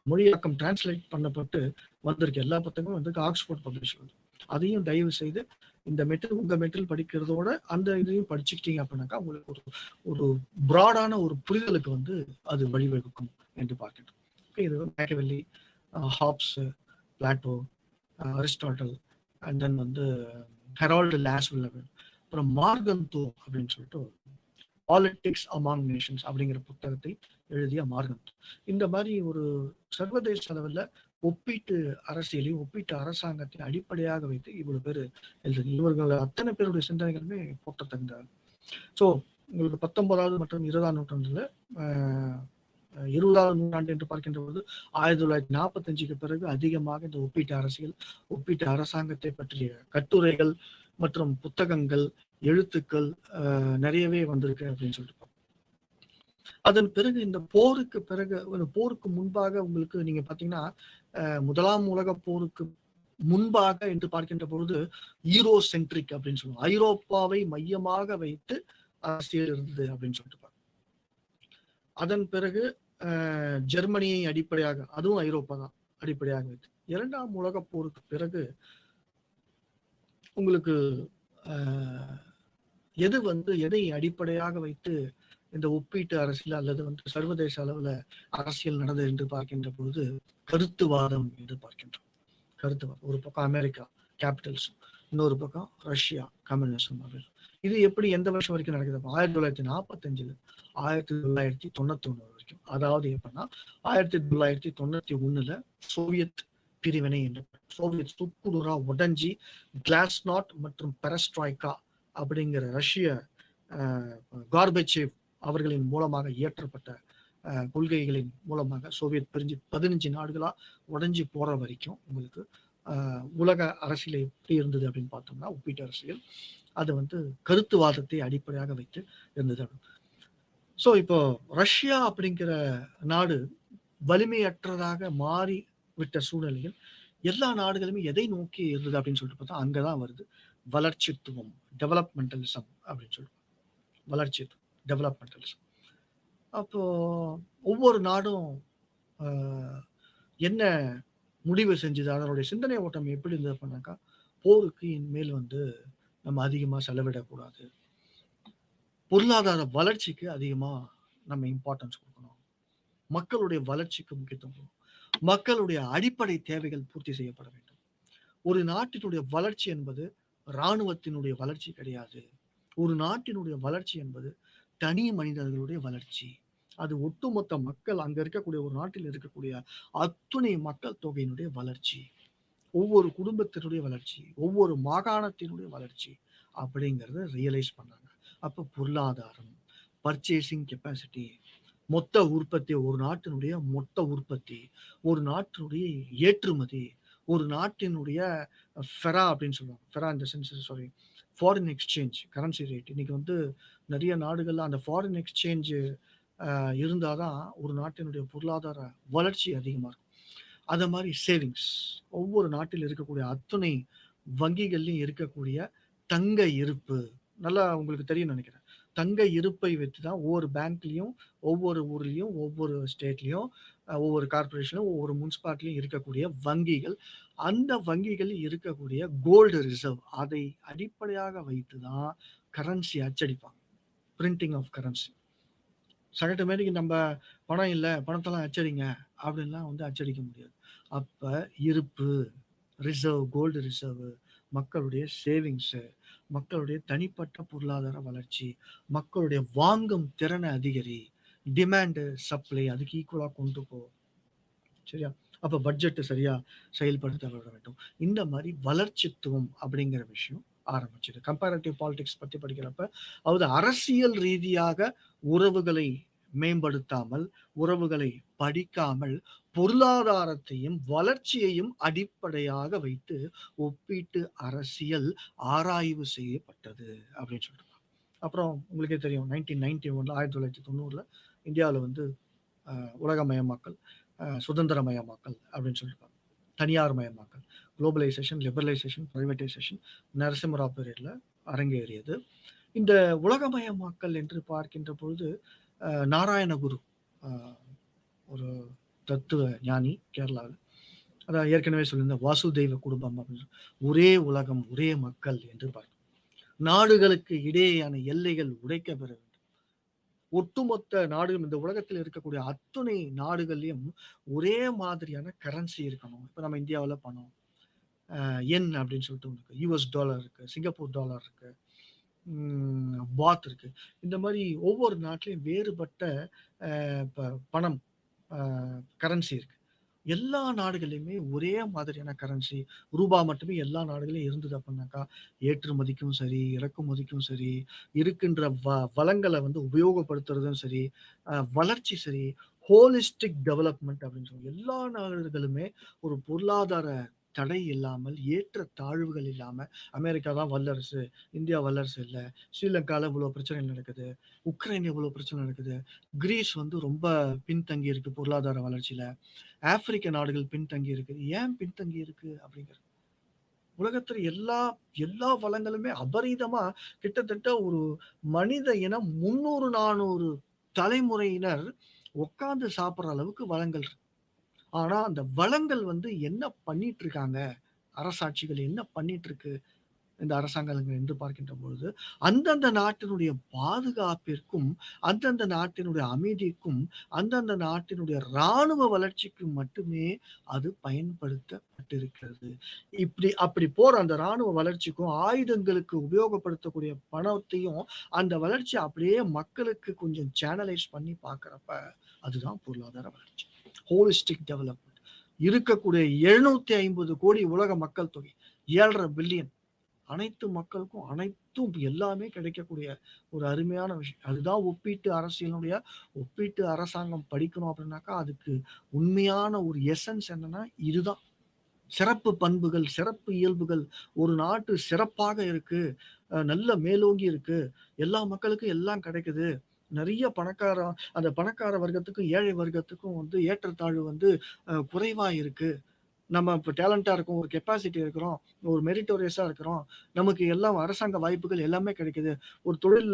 மொழியாக்கம் டிரான்ஸ்லேட் பண்ணப்பட்டு வந்திருக்கு. எல்லா புத்தகமும் வந்து ஆக்ஸ்போர்ட் பப்ளிஷ் வந்து அதையும் தயவு செய்து இந்த மெட்டீரியல் உங்க மெட்டீரியல் படிக்கிறதோட அந்த இதையும் படிச்சுக்கிட்டீங்க அப்படின்னாக்கா உங்களுக்கு ஒரு ஒரு பிராடான ஒரு புரிதலுக்கு வந்து அது வழிவகுக்கும் என்று பார்க்கின்றோம். இது Machiavelli, Hobbes, Plato, Aristotle, and then வந்து ஹெரால்டு லாஸ்வெல், அப்புறம் மார்கன்தோ அப்படின்னு சொல்லிட்டு பாலிடிக்ஸ் அமாங் நேஷன்ஸ் அப்படிங்கிற புத்தகத்தை எழுதிய மார்கன்தோ. இந்த மாதிரி ஒரு சர்வதேச அளவில் ஒப்பீட்டு அரசியலையும் ஒப்பீட்டு அரசாங்கத்தை அடிப்படையாக வைத்து இவ்வளவு பேர் எழுதுங்க. இவர்கள் அத்தனை பேருடைய சிந்தனைகளுமே போற்றத்தகுந்தார். ஸோ உங்களுக்கு 19ஆவது மற்றும் 20ஆம் நூற்றாண்டுல 20ஆவது நூற்றாண்டு என்று பார்க்கின்ற போது 1945க்கு பிறகு அதிகமாக இந்த ஒப்பீட்டு அரசியல், ஒப்பீட்டு அரசாங்கத்தை பற்றிய கட்டுரைகள் மற்றும் புத்தகங்கள், எழுத்துக்கள் நிறையவே வந்திருக்கு அப்படின்னு சொல்லிட்டு. அதன் பிறகு இந்த போருக்கு பிறகு, போருக்கு முன்பாக உங்களுக்கு நீங்க பாத்தீங்கன்னா முதலாம் உலக போருக்கு முன்பாக என்று பார்க்கின்ற பொழுது ஈரோ சென்ட்ரிக் அப்படின்னு சொல்லுவாங்க. ஐரோப்பாவை மையமாக வைத்து அரசியல் இருந்தது அப்படின்னு சொல்லிட்டு. அதன் பிறகு ஜெர்மனியை அடிப்படையாக, அதுவும் ஐரோப்பா தான் அடிப்படையாக வைத்து. இரண்டாம் உலக போருக்கு பிறகு உங்களுக்கு எது வந்து எதை அடிப்படையாக வைத்து இந்த ஒப்பீட்டு அரசியல் அல்லது வந்து சர்வதேச அளவுல அரசியல் நடந்தது என்று பார்க்கின்ற பொழுது கருத்துவாதம் என்று பார்க்கின்றோம். கருத்துவாதம் ஒரு பக்கம் அமெரிக்கா கேபிட்டலிசம், இன்னொரு பக்கம் ரஷ்யா கம்யூனிசம். இது எப்படி எந்த வருஷம் வரைக்கும் நடக்குது? 1945 1991 வரைக்கும். அதாவது எப்படின்னா 1991 சோவியத் பிரிவினை என்று சோவியத் சுக்குநூறா உடஞ்சி கிளாஸ்நாட் மற்றும் பெரஸ்ட்ராய்கா அப்படிங்கிற ரஷ்ய கார்பச்சேவ் அவர்களின் மூலமாக இயற்றப்பட்ட கொள்கைகளின் மூலமாக சோவியத் பிரிஞ்சு 15 நாடுகளா உடஞ்சி போற வரைக்கும் உங்களுக்கு உலக அரசியல் எப்படி இருந்தது அப்படின்னு பார்த்தோம்னா ஒப்பீட்டு அரசியல் அது வந்து கருத்துவாதத்தை அடிப்படையாக வைத்து இருந்தது. ஸோ இப்போ ரஷ்யா அப்படிங்கிற நாடு வலிமையற்றதாக மாறி விட்ட சூழ்நிலையில் எல்லா நாடுகளுமே எதை நோக்கி இருந்தது அப்படின்னு சொல்லிட்டு பார்த்தா அங்கதான் வருது வளர்ச்சித்துவம், டெவலப்மெண்டலிசம் அப்படின்னு சொல்லுவாங்க. வளர்ச்சித்துவம், டெவலப்மெண்டலிசம். அப்போ ஒவ்வொரு நாடும் என்ன முடிவு செஞ்சது, அதனுடைய சிந்தனை ஓட்டம் எப்படி இருந்தது அப்படின்னாக்கா போருக்கு இனிமேல் வந்து நம்ம அதிகமா செலவிடக்கூடாது, பொருளாதார வளர்ச்சிக்கு அதிகமா நம்ம இம்பார்ட்டன்ஸ் கொடுக்கணும், மக்களுடைய வளர்ச்சிக்கு முக்கியத்துவம், மக்களுடைய அடிப்படை தேவைகள் பூர்த்தி செய்யப்பட வேண்டும். ஒரு நாட்டினுடைய வளர்ச்சி என்பது இராணுவத்தினுடைய வளர்ச்சி கிடையாது. ஒரு நாட்டினுடைய வளர்ச்சி என்பது தனி மனிதர்களுடைய வளர்ச்சி. அது ஒட்டுமொத்த மக்கள், அங்க இருக்கக்கூடிய ஒரு நாட்டில் இருக்கக்கூடிய அத்துணை மக்கள் தொகையினுடைய வளர்ச்சி, ஒவ்வொரு குடும்பத்தினுடைய வளர்ச்சி, ஒவ்வொரு மாகாணத்தினுடைய வளர்ச்சி அப்படிங்கிறத ரியலைஸ் பண்ணாங்க. அப்ப பொருளாதாரம், பர்ச்சேசிங் கெப்பாசிட்டி, மொத்த உற்பத்தி, ஒரு நாட்டினுடைய மொத்த உற்பத்தி, ஒரு நாட்டினுடைய ஏற்றுமதி, ஒரு நாட்டினுடைய ஃபெரா அப்படின்னு சொல்லுவாங்க. ஃபெரா இந்த sense sorry foreign exchange currency rate. இன்னைக்கு வந்து நிறைய நாடுகள்ல அந்த ஃபாரின் எக்ஸ்சேஞ்ச் இருந்தாதான் ஒரு நாட்டினுடைய பொருளாதார வளர்ச்சி அதிகமா இருக்கும். அத மாதிரி சேவிங்ஸ், ஒவ்வொரு நாட்டில் இருக்கக்கூடிய அத்துணை வங்கிகள்லையும் இருக்கக்கூடிய தங்க இருப்பு, நல்லா உங்களுக்கு தெரியும் நினைக்கிறேன். தங்க இருப்பை வச்சுதான் ஒவ்வொரு பேங்க்லயும், ஒவ்வொரு ஊர்லயும், ஒவ்வொரு ஸ்டேட்லயும் ஒவ்வொரு கார்ப்பரேஷனும், ஒவ்வொரு முனிசிபாலிட்டியும் இருக்கக்கூடிய வங்கிகள். அந்த வங்கிகளில் இருக்கக்கூடிய கோல்டு ரிசர்வ் அதை அடிப்படையாக வைத்து தான் கரன்சி அச்சடிப்பாங்க. Printing of currency. சகட்டு மாரிக்கு நம்ப பணம் இல்ல, பணத்தெல்லாம் அச்சடிங்க அப்படின்லாம் வந்து அச்சடிக்க முடியாது. அப்ப இருப்பு, ரிசர்வ், கோல்டு ரிசர்வ், மக்களுடைய சேவிங்ஸு, மக்களுடைய தனிப்பட்ட பொருளாதார வளர்ச்சி, மக்களுடைய வாங்கும் திறனை அதிகரி, டிமாண்டு, சப்ளை அதுக்கு ஈக்குவலா கொண்டு போ. சரியா? அப்ப பட்ஜெட் சரியா செயல்படுத்தப்பட வேண்டும். இந்த மாரி வளர்ச்சித்துவம் அப்படிங்கிற விஷயம் ஆரம்பிச்சது. கம்பேரேட்டிவ் பாலிடிக்ஸ் பத்தி படிக்கிறப்ப, அதாவது அரசியல் ரீதியாக உறவுகளை மேம்படுத்தாமல், உறவுகளை படிக்காமல், பொருளாதாரத்தையும், வளர்ச்சியையும் அடிப்படையாக வைத்து ஒப்பீட்டு அரசியல் ஆராய்வு செய்யப்பட்டது அப்படின்னு சொல்லிட்டு. அப்புறம் உங்களுக்கே தெரியும் 1991ல 1990ல இந்தியாவுல வந்து உலகமயமாக்கல், சுதந்திரமயமாக்கல் அப்படின்னு சொல்லியிருப்பாங்க. தனியார் மயமாக்கல், குளோபலைசேஷன், லிபரலைசேஷன், பிரைவேட்டைசேஷன் நரசிம்மராவ் பீரியட்ல அரங்கேறியது. இந்த உலகமயமாக்கல் என்று பார்க்கின்ற பொழுது நாராயணகுரு ஒரு தத்துவ ஞானி கேரளாவில், அதான் ஏற்கனவே சொல்லியிருந்த வாசுதெய்வ குடும்பம் அப்படின்னு ஒரே உலகம், ஒரே மக்கள் என்று பார்க்கிறோம். நாடுகளுக்கு இடையேயான எல்லைகள் உடைக்க பெற வேண்டும். ஒட்டுமொத்த நாடுகள், இந்த உலகத்தில் இருக்கக்கூடிய அத்துணை நாடுகள்லயும் ஒரே மாதிரியான கரன்சி இருக்கணும். இப்ப நம்ம இந்தியாவுல பணம் என் அப்படின்னு சொல்லிட்டு ஒண்ணு இருக்கு. யுஎஸ் டாலர் இருக்கு, சிங்கப்பூர் டாலர் இருக்கு, பாத் இருக்கு. இந்த மாதிரி ஒவ்வொரு நாட்டிலையும் வேறுபட்ட பணம் கரன்சி இருக்கு. எல்லா நாடுகள்லையுமே ஒரே மாதிரியான கரன்சி ரூபா மட்டுமே எல்லா நாடுகளையும் இருந்தது அப்படின்னாக்கா, ஏற்றுமதிக்கும் சரி, இறக்குமதிக்கும் சரி, இருக்கின்ற வளங்களை வந்து உபயோகப்படுத்துறதும் சரி, வளர்ச்சி சரி, ஹோலிஸ்டிக் டெவலப்மெண்ட் அப்படின்னு சொல்லி எல்லா நாடுகளுமே ஒரு பொருளாதார தடை இல்லாமல், ஏற்ற தாழ்வுகள் இல்லாம, அமெரிக்கா தான் வல்லரசு, இந்தியா வல்லரசு இல்ல, ஸ்ரீலங்கால இவ்வளவு பிரச்சனை நடக்குது, உக்ரைன் இவ்வளவு பிரச்சனை நடக்குது, கிரீஸ் வந்து ரொம்ப பின்தங்கி இருக்கு பொருளாதார வளர்ச்சியில, ஆப்பிரிக்க நாடுகள் பின்தங்கி இருக்கு. ஏன் பின்தங்கி இருக்கு அப்படிங்கிறது. உலகத்துல எல்லா எல்லா வளங்களுமே அபரீதமா கிட்டத்தட்ட ஒரு மனித இனம் 300, 400 தலைமுறையினர் உட்கார்ந்து சாப்பிடுற அளவுக்கு வளங்கள் இருக்கு. ஆனா அந்த வளங்கள் வந்து என்ன பண்ணிட்டு இருக்காங்க, அரசாட்சிகள் என்ன பண்ணிட்டு இருக்கு இந்த அரசாங்கங்கள் என்று பார்க்கின்ற பொழுது, அந்தந்த நாட்டினுடைய பாதுகாப்பிற்கும், அந்தந்த நாட்டினுடைய அமைதிக்கும், அந்தந்த நாட்டினுடைய ராணுவ வளர்ச்சிக்கும் மட்டுமே அது பயன்படுத்தப்பட்டிருக்கிறது. அப்படி போற அந்த ராணுவ வளர்ச்சிக்கும், ஆயுதங்களுக்கு உபயோகப்படுத்தக்கூடிய பணத்தையும், அந்த வளர்ச்சி அப்படியே மக்களுக்கு கொஞ்சம் சேனலைஸ் பண்ணி பார்க்கிறப்ப, அதுதான் பொருளாதார வளர்ச்சி. Holistic development. இருக்கக்கூடிய 750 கோடி உலக மக்கள் தொகை, 7.5 பில்லியன். அனைத்து மக்களுக்கும் அனைத்தும் எல்லாமே கிடைக்கக்கூடிய ஒரு அருமையான விஷயம். அதுதான் ஒப்பீட்டு அரசியலுடைய ஒப்பீட்டு அரசாங்கம் படிக்கணும் அப்படின்னாக்கா, அதுக்கு உண்மையான ஒரு எசன்ஸ் என்னன்னா இதுதான். சிறப்பு பண்புகள், சிறப்பு இயல்புகள். ஒரு நாட்டு சிறப்பாக இருக்கு, நல்ல மேலோங்கி இருக்கு, எல்லா மக்களுக்கும் எல்லாம் கிடைக்குது, நிறைய அந்த பணக்கார வர்க்கத்துக்கும் ஏழை வர்க்கத்துக்கும் வந்து ஏற்றத்தாழ்வு வந்து குறைவா இருக்கு, நம்ம இப்போ டேலண்டா இருக்கோம், ஒரு கெப்பாசிட்டி இருக்கிறோம், ஒரு மெரிட்டோரியஸா இருக்கிறோம், நமக்கு எல்லாம் அரசாங்க வாய்ப்புகள் எல்லாமே கிடைக்குது, ஒரு தொழில்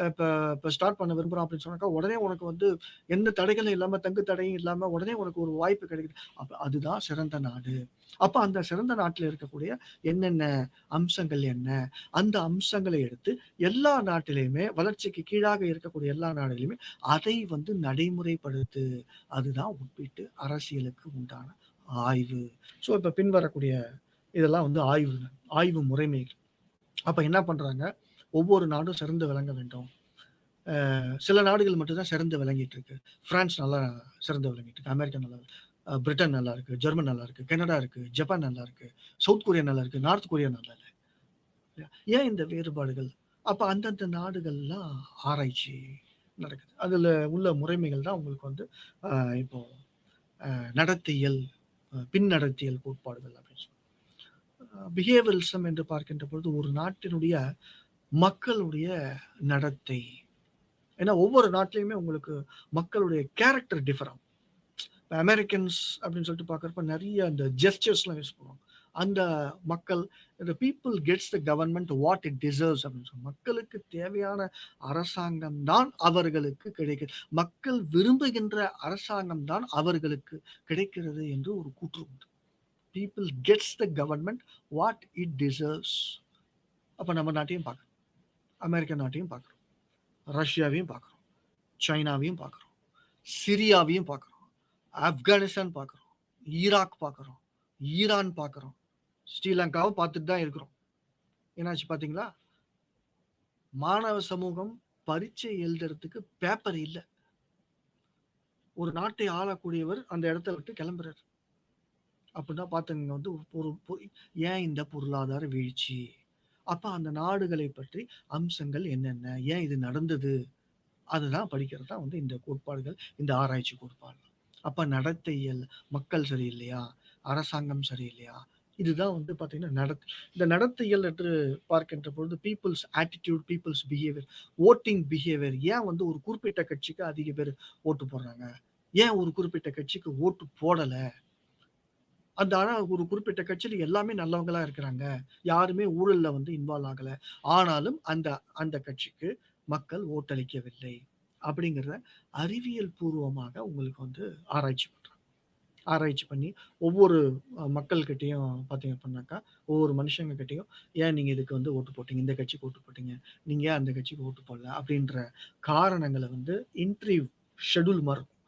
இப்போ ஸ்டார்ட் பண்ண விரும்புறோம் அப்படின்னு சொன்னாக்கா உடனே உனக்கு வந்து எந்த தடைகளும் இல்லாம, தங்கு தடையும் இல்லாம உடனே உனக்கு ஒரு வாய்ப்பு கிடைக்குது. அப்ப அதுதான் சிறந்த நாடு. அப்ப அந்த சிறந்த நாட்டில் இருக்கக்கூடிய என்னென்ன அம்சங்கள் என்ன, அந்த அம்சங்களை எடுத்து எல்லா நாட்டிலையுமே, வளர்ச்சிக்கு கீழாக இருக்கக்கூடிய எல்லா நாடுகளிலுமே அதை வந்து நடைமுறைப்படுத்து. அதுதான் ஒப்பீட்டு அரசியலுக்கு உண்டான ஆய்வு. ஸோ இப்ப பின்வரக்கூடிய இதெல்லாம் வந்து ஆய்வு முறைமைகள். அப்ப என்ன பண்றாங்க, ஒவ்வொரு நாடும் சிறந்து விளங்க வேண்டும். சில நாடுகள் மட்டும் தான் சிறந்து விளங்கிட்டு இருக்கு. பிரான்ஸ் நல்லா சிறந்து விளங்கிட்டு இருக்கு, அமெரிக்கா நல்லா இருக்கு, பிரிட்டன் நல்லா இருக்கு, ஜெர்மன் நல்லா இருக்கு, கனடா இருக்கு, ஜப்பான் நல்லா இருக்கு, சவுத் கொரியா நல்லா இருக்கு, நார்த் கொரியா நல்லா இல்லை. ஏன் இந்த வேறுபாடுகள்? அப்ப அந்தந்த நாடுகள்லாம் ஆராய்ச்சி நடக்குது. அதுல உள்ள முறைமைகள் தான் உங்களுக்கு வந்து இப்போ நடத்தையியல், பின்னடத்தியல் கோட்பாடுகள் அப்படின்னு சொல்லி. பிஹேவியரிசம் என்று பார்க்கின்ற பொழுது ஒரு நாட்டினுடைய மக்களுடைய நடத்தை. ஏன்னா ஒவ்வொரு நாட்டிலையுமே உங்களுக்கு மக்களுடைய கேரக்டர் டிஃபர் ஆகும். அமெரிக்கன்ஸ் அப்படின்னு சொல்லிட்டு பார்க்குறப்ப நிறைய அந்த ஜெஸ்டர்ஸ்லாம் யூஸ் பண்ணுவாங்க. அந்த மக்கள் the people gets the government what it deserves அப்படின்னு சொல்லி மக்களுக்கு தேவையான அரசாங்கம் தான் அவர்களுக்கு கிடைக்கிறது. மக்கள் விரும்புகின்ற அரசாங்கம் தான் அவர்களுக்கு கிடைக்கிறது என்று ஒரு கூற்று உண்டு. people gets the government what it deserves. அப்ப நம்ம நாட்டையும் பார்க்கறோம், அமெரிக்க நாட்டையும் பார்க்கறோம், ரஷ்யாவையும் பார்க்கறோம், சைனாவையும் பார்க்கறோம், சிரியாவையும் பார்க்கறோம், ஆப்கானிஸ்தான் பார்க்கறோம், ஈராக் பார்க்கறோம், ஈரான் பார்க்கறோம், ஸ்ரீலங்காவும் பார்த்துட்டு தான் இருக்கிறோம். என்னாச்சு பாத்தீங்களா? மாணவ சமூகம் பரீட்சை எழுதுறதுக்கு பேப்பர் இல்ல. ஒரு நாட்டை ஆளக்கூடியவர் அந்த இடத்த விட்டு கிளம்புறாரு. அப்படின்னா பாத்துங்க வந்து ஏன் இந்த பொருளாதார வீழ்ச்சி? அப்ப அந்த நாடுகளை பற்றி அம்சங்கள் என்னென்ன, ஏன் இது நடந்தது, அதுதான் படிக்கிறது தான் வந்து இந்த கோட்பாடுகள், இந்த ஆராய்ச்சி கோட்பாடு. அப்ப நடத்தையியல், மக்கள் சரியில்லையா, அரசாங்கம் சரியில்லையா, இதுதான் வந்து பாத்தீங்கன்னா இந்த நடத்தையியல் என்று பார்க்கின்ற பொழுது peoples attitude, peoples behaviour, voting behaviour. ஏன் வந்து ஒரு குறிப்பிட்ட கட்சிக்கு அதிக பேர் ஓட்டு போடுறாங்க, ஏன் ஒரு குறிப்பிட்ட கட்சிக்கு ஓட்டு போடல, அந்த ஆனா ஒரு குறிப்பிட்ட கட்சியில எல்லாமே நல்லவங்களா இருக்கிறாங்க, யாருமே ஊழல்ல வந்து இன்வால்வ் ஆகல, ஆனாலும் அந்த அந்த கட்சிக்கு மக்கள் ஓட்டளிக்கவில்லை அப்படிங்கிறத அறிவியல் பூர்வமாக உங்களுக்கு வந்து ஆராய்ச்சி பண்றாங்க. ஆராய்ச்சி பண்ணி ஒவ்வொரு மக்கள்கிட்டையும் பார்த்தீங்க அப்படின்னாக்கா, ஒவ்வொரு மனுஷங்க கிட்டையும் ஏன் நீங்க இதுக்கு வந்து ஓட்டு போட்டீங்க, இந்த கட்சிக்கு ஓட்டு போட்டீங்க, நீங்க ஏன் அந்த கட்சிக்கு ஓட்டு போடல அப்படின்ற காரணங்களை வந்து இன்டர்வியூ ஷெட்யூல் மாதிரி இருக்கும்.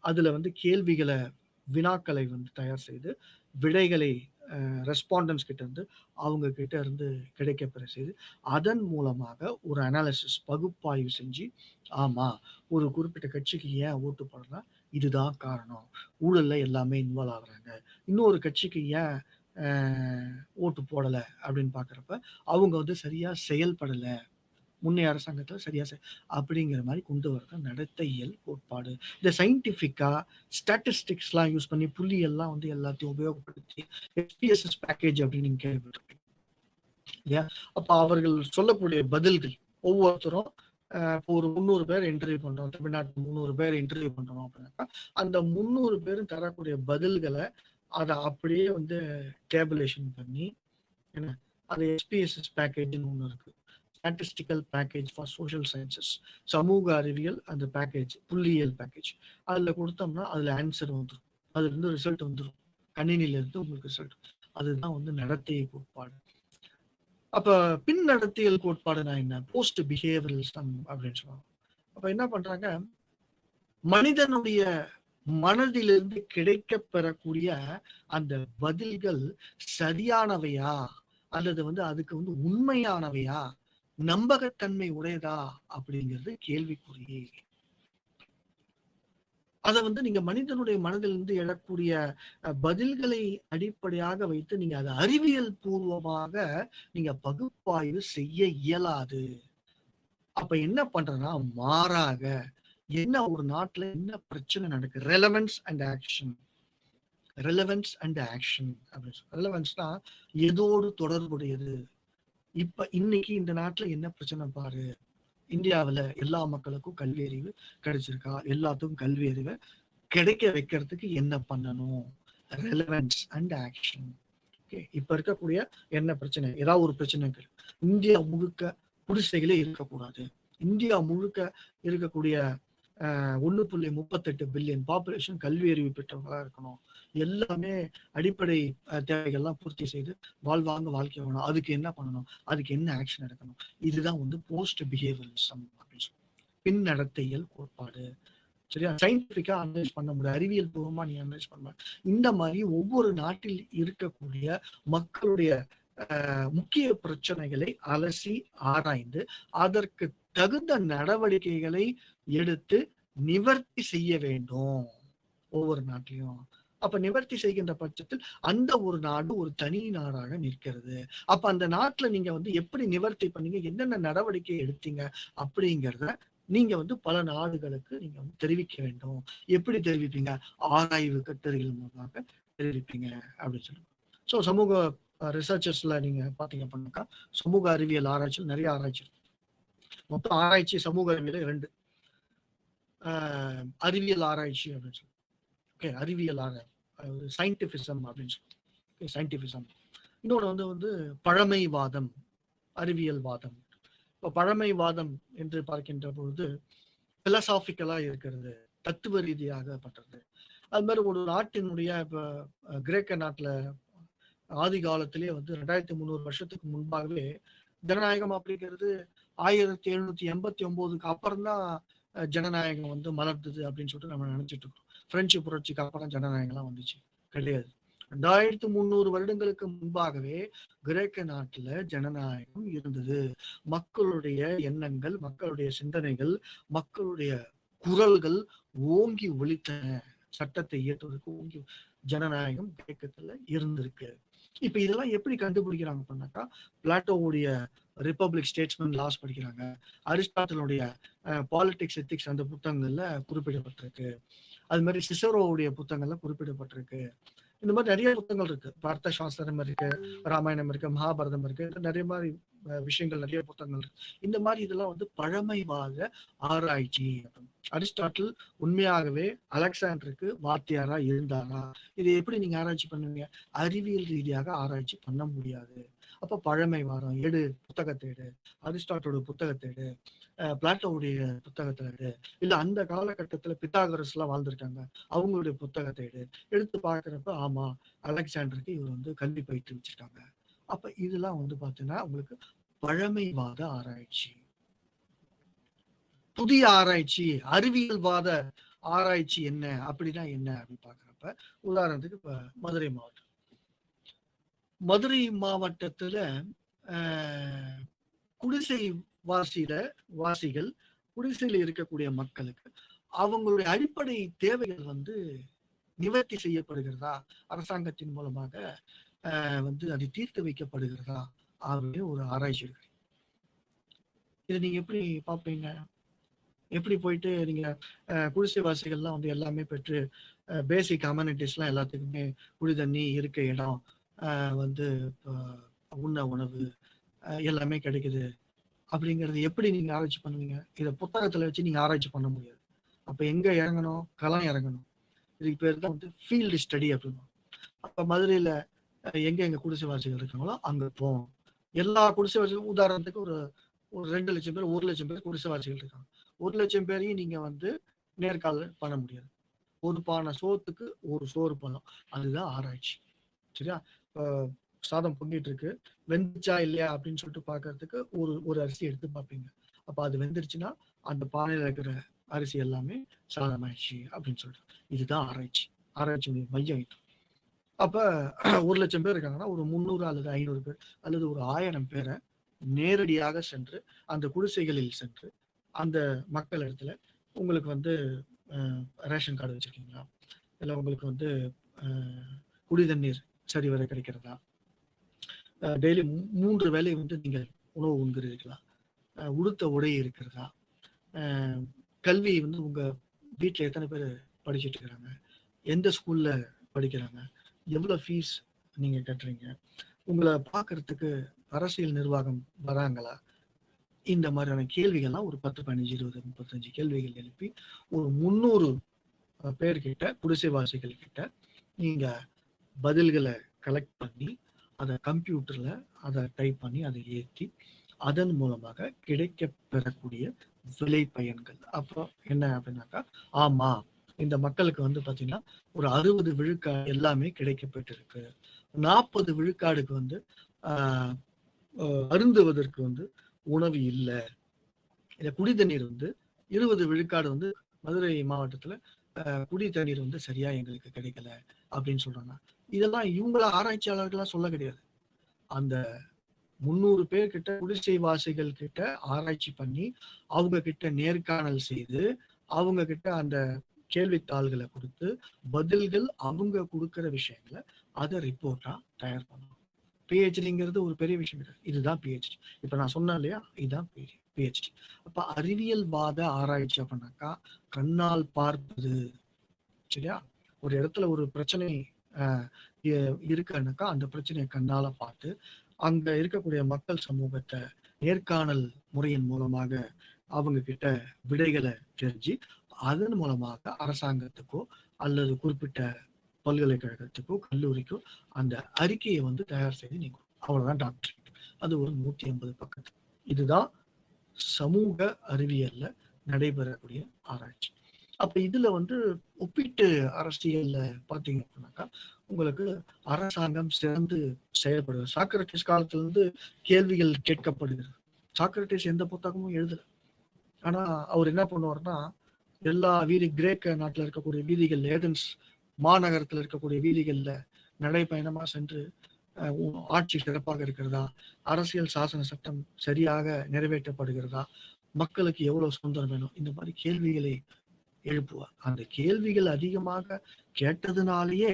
அதுல வந்து கேள்விகளை, வினாக்களை வந்து தயார் செய்து விடைகளை ரெஸ்பாண்டன்ஸ் கிட்ட இருந்து அவங்க கிட்ட இருந்து கிடைக்கப்பெற செய்து அதன் மூலமாக ஒரு அனாலிசிஸ், பகுப்பாய்வு செஞ்சு ஆமா ஒரு குறிப்பிட்ட கட்சிக்கு ஏன் ஓட்டு போடலாம், இதுதான் காரணம், ஊழல்ல எல்லாமே இன்வால்வ் ஆகுறாங்க, இன்னொரு கட்சிக்கு ஏன் ஓட்டு போடல அப்படின்னு பாக்குறப்ப அவங்க வந்து சரியா செயல்படல, முன்னைய அரசாங்கத்துல சரியா அப்படிங்கிற மாதிரி கொண்டு வரத நடத்தையியல் கோட்பாடு. இந்த சயின்டிபிக்கா ஸ்டாட்டிஸ்டிக்ஸ் எல்லாம் யூஸ் பண்ணி புள்ளியெல்லாம் வந்து எல்லாத்தையும் உபயோகப்படுத்தி SPSS பேக்கேஜ் அப்படின்னு நீங்க கேள்விப்பட்டிருக்கீங்க இல்லையா? அப்ப அவர்கள் சொல்லக்கூடிய பதில்கள் ஒவ்வொருத்தரும் ஒரு 300 பேர் இன்டர்வியூ பண்றோம், தமிழ்நாட்டு 300 பேர் இன்டர்வியூ பண்றோம் அப்படின்னாக்கா அந்த 300 பேரும் தரக்கூடிய பதில்களை அதை அப்படியே வந்து டேபுலேஷன் பண்ணி என்ன அது SPSS பேக்கேஜ்னு ஒண்ணு இருக்கு, statistical package for social sciences, சமூக அறிவியல் அந்த பேக்கேஜ், புள்ளியியல் பேக்கேஜ். அதுல கொடுத்தோம்னா அதுல ஆன்சர் வந்துடும், அதுல இருந்து ரிசல்ட் வந்துடும், கணினில இருந்து உங்களுக்கு ரிசல்ட். அதுதான் வந்து நடத்தை கோட்பாடு. அப்ப பின் நடத்தையல் கோட்பாடுனா என்ன? போஸ்ட் பிஹேவியரலிசம் அப்படின்னு சொல்லுவாங்க. அப்ப என்ன பண்றாங்க, மனிதனுடைய மனதிலிருந்து கிடைக்க பெறக்கூடிய அந்த பதில்கள் சரியானவையா அல்லது வந்து அதுக்கு வந்து உண்மையானவையா, நம்பகத்தன்மை உடையதா அப்படிங்கிறது கேள்விக்குறியே. அதை வந்து நீங்க மனிதனுடைய மனதிலிருந்து எழக்கூடிய பதில்களை அடிப்படையாக வைத்து நீங்க அதை அறிவியல் பூர்வமாக நீங்க பகுப்பாய்வு செய்ய இயலாது. அப்ப என்ன பண்றேன்னா மாறாக என்ன ஒரு நாட்டுல என்ன பிரச்சனை நடக்கு, relevance and action, relevance and action அப்படின்னு சொல்லி. ரெலவன்ஸ்னா எதோடு தொடர்புடையது, இப்ப இன்னைக்கு இந்த நாட்டுல என்ன பிரச்சனை பாரு, இந்தியாவில எல்லா மக்களுக்கும் கல்வி அறிவு கிடைச்சிருக்கா, எல்லாத்துக்கும் கல்வி அறிவை கிடைக்க வைக்கிறதுக்கு என்ன பண்ணணும், ரெலவன்ஸ் அண்ட் ஆக்ஷன். ஓகே, இப்ப இருக்கக்கூடிய என்ன பிரச்சனை, ஏதாவது ஒரு பிரச்சனை இருக்கு, இந்தியா முழுக்க குடிசைகளே இருக்கக்கூடாது, இந்தியா முழுக்க இருக்கக்கூடிய 1.38 பில்லியன் பாப்புலேஷன் கல்வி அறிவு பெற்றவங்களா இருக்கணும், எல்லாமே அடிப்படை தேவைகள்லாம் பூர்த்தி செய்து வாழ்வாங்க வாழ்க்கை வேணும், அதுக்கு என்ன பண்ணணும், அதுக்கு என்ன ஆக்ஷன் எடுக்கணும். இதுதான் வந்து போஸ்ட் பிஹேவியரலிசம் அப்படின்னு சொல்லுவோம், பின் நடத்தையியல் கோட்பாடு. சரியா? சயின்டிபிக்கா அனலைஸ் பண்ண முடியாது, அறிவியல் பூர்வமா நீ அனலைஸ் பண்ண முடியாது. இந்த மாதிரி ஒவ்வொரு நாட்டில் இருக்கக்கூடிய மக்களுடைய முக்கிய பிரச்சனைகளை அலசி ஆராய்ந்து அதற்கு தகுந்த நடவடிக்கைகளை எடுத்து நிவர்த்தி செய்ய வேண்டும் ஒவ்வொரு நாட்டிலையும். அப்ப நிவர்த்தி செய்கின்ற பட்சத்தில் அந்த ஒரு நாடு ஒரு தனி நாடாக நிற்கிறது. அப்ப அந்த நாட்டுல நீங்க வந்து எப்படி நிவர்த்தி பண்ணீங்க, என்னென்ன நடவடிக்கை எடுத்தீங்க அப்படிங்கிறத நீங்க வந்து பல நாடுகளுக்கு நீங்க வந்து தெரிவிக்க வேண்டும். எப்படி தெரிவிப்பீங்க? ஆராய்வு கட்டுரைகள் மூலமாக தெரிவிப்பீங்க அப்படின்னு சொல்லுவாங்க. ஸோ சமூக ரிசர்ச்சர்ஸ்ல நீங்க பாத்தீங்க அப்படின்னாக்கா சமூக அறிவியல் ஆராய்ச்சியில் நிறைய ஆராய்ச்சி இருக்கு. மொத்தம் ஆராய்ச்சி சமூக அறிவியல் 2, அறிவியல் ஆராய்ச்சி அப்படின்னு சொல்லி. ஓகே, அறிவியல் ஆராய்ச்சி சயின்டிபிசம் அப்படின்னு சொல்லி. சயின்டிபிசம். இன்னொன்று வந்து வந்து பழமைவாதம், அறிவியல் வாதம். இப்போ பழமைவாதம் என்று பார்க்கின்ற பொழுது பிலசாபிக்கலா இருக்கிறது, தத்துவ ரீதியாக பண்றது. அது மாதிரி ஒரு நாட்டினுடைய இப்போ கிரேக்க நாட்டில் ஆதி காலத்திலேயே வந்து 2300 வருஷத்துக்கு முன்பாகவே ஜனநாயகம் அப்படிங்கிறது 1789க்கு அப்புறம் தான் ஜனநாயகம் வந்து மலர்ந்தது அப்படின்னு சொல்லிட்டு நம்ம நினைச்சிட்டு இருக்கோம். பிரெஞ்சு புரட்சிக்கு அப்புறம் ஜனநாயகம்லாம் வந்துச்சு கிடையாது. 2300 வருடங்களுக்கு முன்பாகவே கிரேக்க நாட்டுல ஜனநாயகம் இருந்தது. மக்களுடைய எண்ணங்கள், மக்களுடைய சிந்தனைகள், மக்களுடைய குரல்கள் ஓங்கி ஒலித்தன. சட்டத்தை இயற்றுவதற்கு ஓங்கி ஜனநாயகம் கிரேக்கத்துல இருந்திருக்கு. இப்ப இதெல்லாம் எப்படி கண்டுபிடிக்கிறாங்க பண்ணாக்கா, பிளாட்டோவுடைய ரிப்பப்ளிக் ஸ்டேட்ஸ்மேன் லாஸ் படிக்கிறாங்க. அரிஸ்டாட்டிலுடைய பாலிடிக்ஸ் எத்திக்ஸ் அந்த புத்தகங்கள்ல குறிப்பிடப்பட்டிருக்கு. அது மாதிரி சிசரோவுடைய புத்தகங்கள்ல குறிப்பிடப்பட்டிருக்கு. இந்த மாதிரி நிறைய புத்தகங்கள் இருக்கு. பார்த்த சாஸ்திரம் இருக்கு, ராமாயணம் இருக்கு, மகாபாரதம் இருக்கு, நிறைய மாதிரி விஷயங்கள், நிறைய புத்தகங்கள் இருக்கு. இந்த மாதிரி இதெல்லாம் வந்து பழமைவாத ஆராய்ச்சி. அரிஸ்டாட்டில் உண்மையாகவே அலெக்சாண்டருக்கு வாத்தியாரா இருந்தாரா? இதை எப்படி நீங்க ஆராய்ச்சி பண்ணுவீங்க? அறிவியல் ரீதியாக ஆராய்ச்சி பண்ண முடியாது. அப்ப பழமைவாதம் எடு, புத்தகத்தை எடு, அரிஸ்டாட்டோட புத்தகத்தை எடு, பிளாட்டோவுடைய புத்தகத்தை எடு, இல்ல அந்த காலகட்டத்துல பித்தாகரஸ் எல்லாம் வாழ்ந்திருக்காங்க, அவங்களுடைய புத்தகத்தை எடுத்து பார்க்கறப்ப ஆமா அலெக்சாண்டருக்கு இவர் வந்து கல்வி பயிற்று வச்சிருக்காங்க. அப்ப இதெல்லாம் வந்து பாத்தீங்கன்னா உங்களுக்கு பழமைவாத ஆராய்ச்சி. புதிய ஆராய்ச்சி, அறிவியல்வாத ஆராய்ச்சி என்ன அப்படின்னா என்ன அப்படின்னு பாக்குறப்ப, உதாரணத்துக்கு இப்ப மதுரை மாவட்டம். மதுரை மாவட்டத்துல குடிசை வாசிகள், குடிசையில் இருக்கக்கூடிய மக்களுக்கு அவங்களுடைய அடிப்படை தேவைகள் வந்து நிவர்த்தி செய்யப்படுகிறதா, அரசாங்கத்தின் மூலமாக வந்து அது தீர்த்து வைக்கப்படுகிறதா அப்படின்னு ஒரு ஆராய்ச்சி இருக்கு. இதை நீங்க எப்படி பார்ப்பீங்க? எப்படி போயிட்டு நீங்க குடிசைவாசிகள்லாம் வந்து எல்லாமே பெற்று பேசிக் அமெனிட்டிஸ்லாம் எல்லாத்துக்குமே குடி தண்ணி, இருக்க இடம், வந்து உண்ண உணவு எல்லாமே கிடைக்குது அப்படிங்கிறது எப்படி நீங்க ஆராய்ச்சி பண்ணுவீங்க? இதை புத்தகத்துல வச்சு நீங்க ஆராய்ச்சி பண்ண முடியாது. அப்ப எங்க இறங்கணும்? களம் இறங்கணும். இதுக்கு பேர் தான் வந்து ஃபீல்டு ஸ்டடி அப்படின்னு. அப்ப மதுரையில எங்க குடிசைவாசிகள் இருக்காங்களோ அங்க போவோம். எல்லா குடிசைவாசிகளும் உதாரணத்துக்கு ஒரு 2 லட்சம் பேர், 1 லட்சம் பேர் குடிசைவாசிகள் இருக்காங்க. 1 லட்சம் பேரையும் நீங்க வந்து நேர்காணல் பண்ண முடியாது. ஒரு பானை சோத்துக்கு ஒரு சோறு பழம். அதுதான் ஆராய்ச்சி. சரியா? சாதம் பொங்கிட்டு இருக்கு, வெந்துச்சா இல்லையா அப்படின்னு சொல்லிட்டு பாக்குறதுக்கு ஒரு அரிசி எடுத்து பார்ப்பீங்க. அப்ப அது வெந்துருச்சுன்னா அந்த பானையில இருக்கிற அரிசி எல்லாமே சாதம் ஆயிடுச்சு அப்படின்னு சொல்லிட்டு. இதுதான் ஆராய்ச்சி. ஆராய்ச்சியுடைய மையம் இது. அப்ப 1 லட்சம் பேர் இருக்காங்கன்னா ஒரு 300 அல்லது 500 பேர் அல்லது ஒரு 1000 பேரை நேரடியாக சென்று அந்த குடிசைகளில் சென்று அந்த மக்கள் இடத்துல உங்களுக்கு வந்து ரேஷன் கார்டு வச்சிருக்கீங்களா, இல்லை உங்களுக்கு வந்து குடி தண்ணீர் சரிவர கிடைக்கிறதா, டெய்லி 3 வேளை வந்து நீங்கள் உணவு உண்கிறீர்களா, உடுத்த உடை இருக்கிறதா, கல்வி வந்து உங்க வீட்டில் எத்தனை பேர் படிச்சுட்டு இருக்கிறாங்க, எந்த ஸ்கூல்ல படிக்கிறாங்க, எவ்வளவு ஃபீஸ் நீங்க கட்டுறீங்க, உங்களை பார்க்கறதுக்கு அரசியல் நிர்வாகம் வராங்களா, இந்த மாதிரியான கேள்விகள்லாம் ஒரு 10, 15, 20, 35 கேள்விகள் எழுப்பி ஒரு 300 பேர்கிட்ட, குடிசைவாசிகள் கிட்ட நீங்க பதில்களை கலெக்ட் பண்ணி அதை கம்ப்யூட்டர்ல அதை டைப் பண்ணி அதை ஏற்றி அதன் மூலமாக கிடைக்க பெறக்கூடிய விலை பயன்கள். அப்புறம் என்ன அப்படின்னாக்கா, ஆமா இந்த மக்களுக்கு வந்து பாத்தீங்கன்னா ஒரு 60 விழுக்காடு எல்லாமே கிடைக்கப்பட்டிருக்கு, 40 விழுக்காடுக்கு வந்து அருந்துவதற்கு வந்து உணவு இல்லை, இல்ல குடி தண்ணீர் வந்து 20 விழுக்காடு வந்து மதுரை மாவட்டத்துல குடி தண்ணீர் வந்து சரியா எங்களுக்கு கிடைக்கல அப்படின்னு சொல்றாங்க. இதெல்லாம் இவங்கள ஆராய்ச்சியாளர்களா சொல்ல கிடையாது. அந்த 300 பேர் கிட்ட, குடிசைவாசிகள் கிட்ட ஆராய்ச்சி பண்ணி அவங்க கிட்ட நேர்காணல் செய்து அவங்க கிட்ட அந்த கேள்வித்தாள்களை கொடுத்து பதில்கள் அவங்க கொடுக்கிற விஷயங்களை அதை ரிப்போர்ட்டா தயார் பண்ணணும். பிஹெச்டிங்கிறது ஒரு பெரிய விஷயம் கிடையாது. இதுதான் பிஹெச்டி. இப்ப நான் சொன்னேன் இல்லையா, இதுதான் பிஹெச்டி. அப்ப அறிவியல்வாத ஆராய்ச்சி அப்படின்னாக்கா கண்ணால் பார்ப்பது. சரியா? ஒரு இடத்துல ஒரு பிரச்சனை இருக்குன்னாக்கா அந்த பிரச்சனையை கண்ணால பார்த்து அங்க இருக்கக்கூடிய மக்கள் சமூகத்தை நேர்காணல் முறையின் மூலமாக அவங்க கிட்ட விடைகளை தெரிஞ்சு அதன் மூலமாக அரசாங்கத்துக்கோ அல்லது குறிப்பிட்ட பல்கலைக்கழகத்துக்கோ கல்லூரிக்கோ அந்த அறிக்கையை வந்து தயார் செய்து நீங்க அவ்வளவுதான் டாக்டர். அது ஒரு 150 பக்கத்து. இதுதான் சமூக அறிவியல்ல நடைபெறக்கூடிய ஆராய்ச்சி. அப்ப இதுல வந்து ஒப்பீட்டு அரசியல்ல பாத்தீங்க அப்படின்னாக்கா உங்களுக்கு அரசாங்கம் சிறந்து செயல்படுது. சாக்ரட்டிஸ் காலத்துல இருந்து கேள்விகள் கேட்கப்படுகிறது. சாக்ரட்டிஸ் எந்த புத்தகமும் எழுதல. ஆனா அவர் என்ன பண்ணுவார்னா எல்லா கிரேக்க நாட்டுல இருக்கக்கூடிய வீதிகள், ஏதென்ஸ் மாநகரத்துல இருக்கக்கூடிய வீதிகள்ல நடைப்பயணமா சென்று ஆட்சி சிறப்பாக இருக்கிறதா, அரசியல் சாசன சட்டம் சரியாக நிறைவேற்றப்படுகிறதா, மக்களுக்கு எவ்வளவு சுதந்திரம் வேணும், இந்த மாதிரி கேள்விகளை எழுப்புவார். அந்த கேள்விகள் அதிகமாக கேட்டதுனாலேயே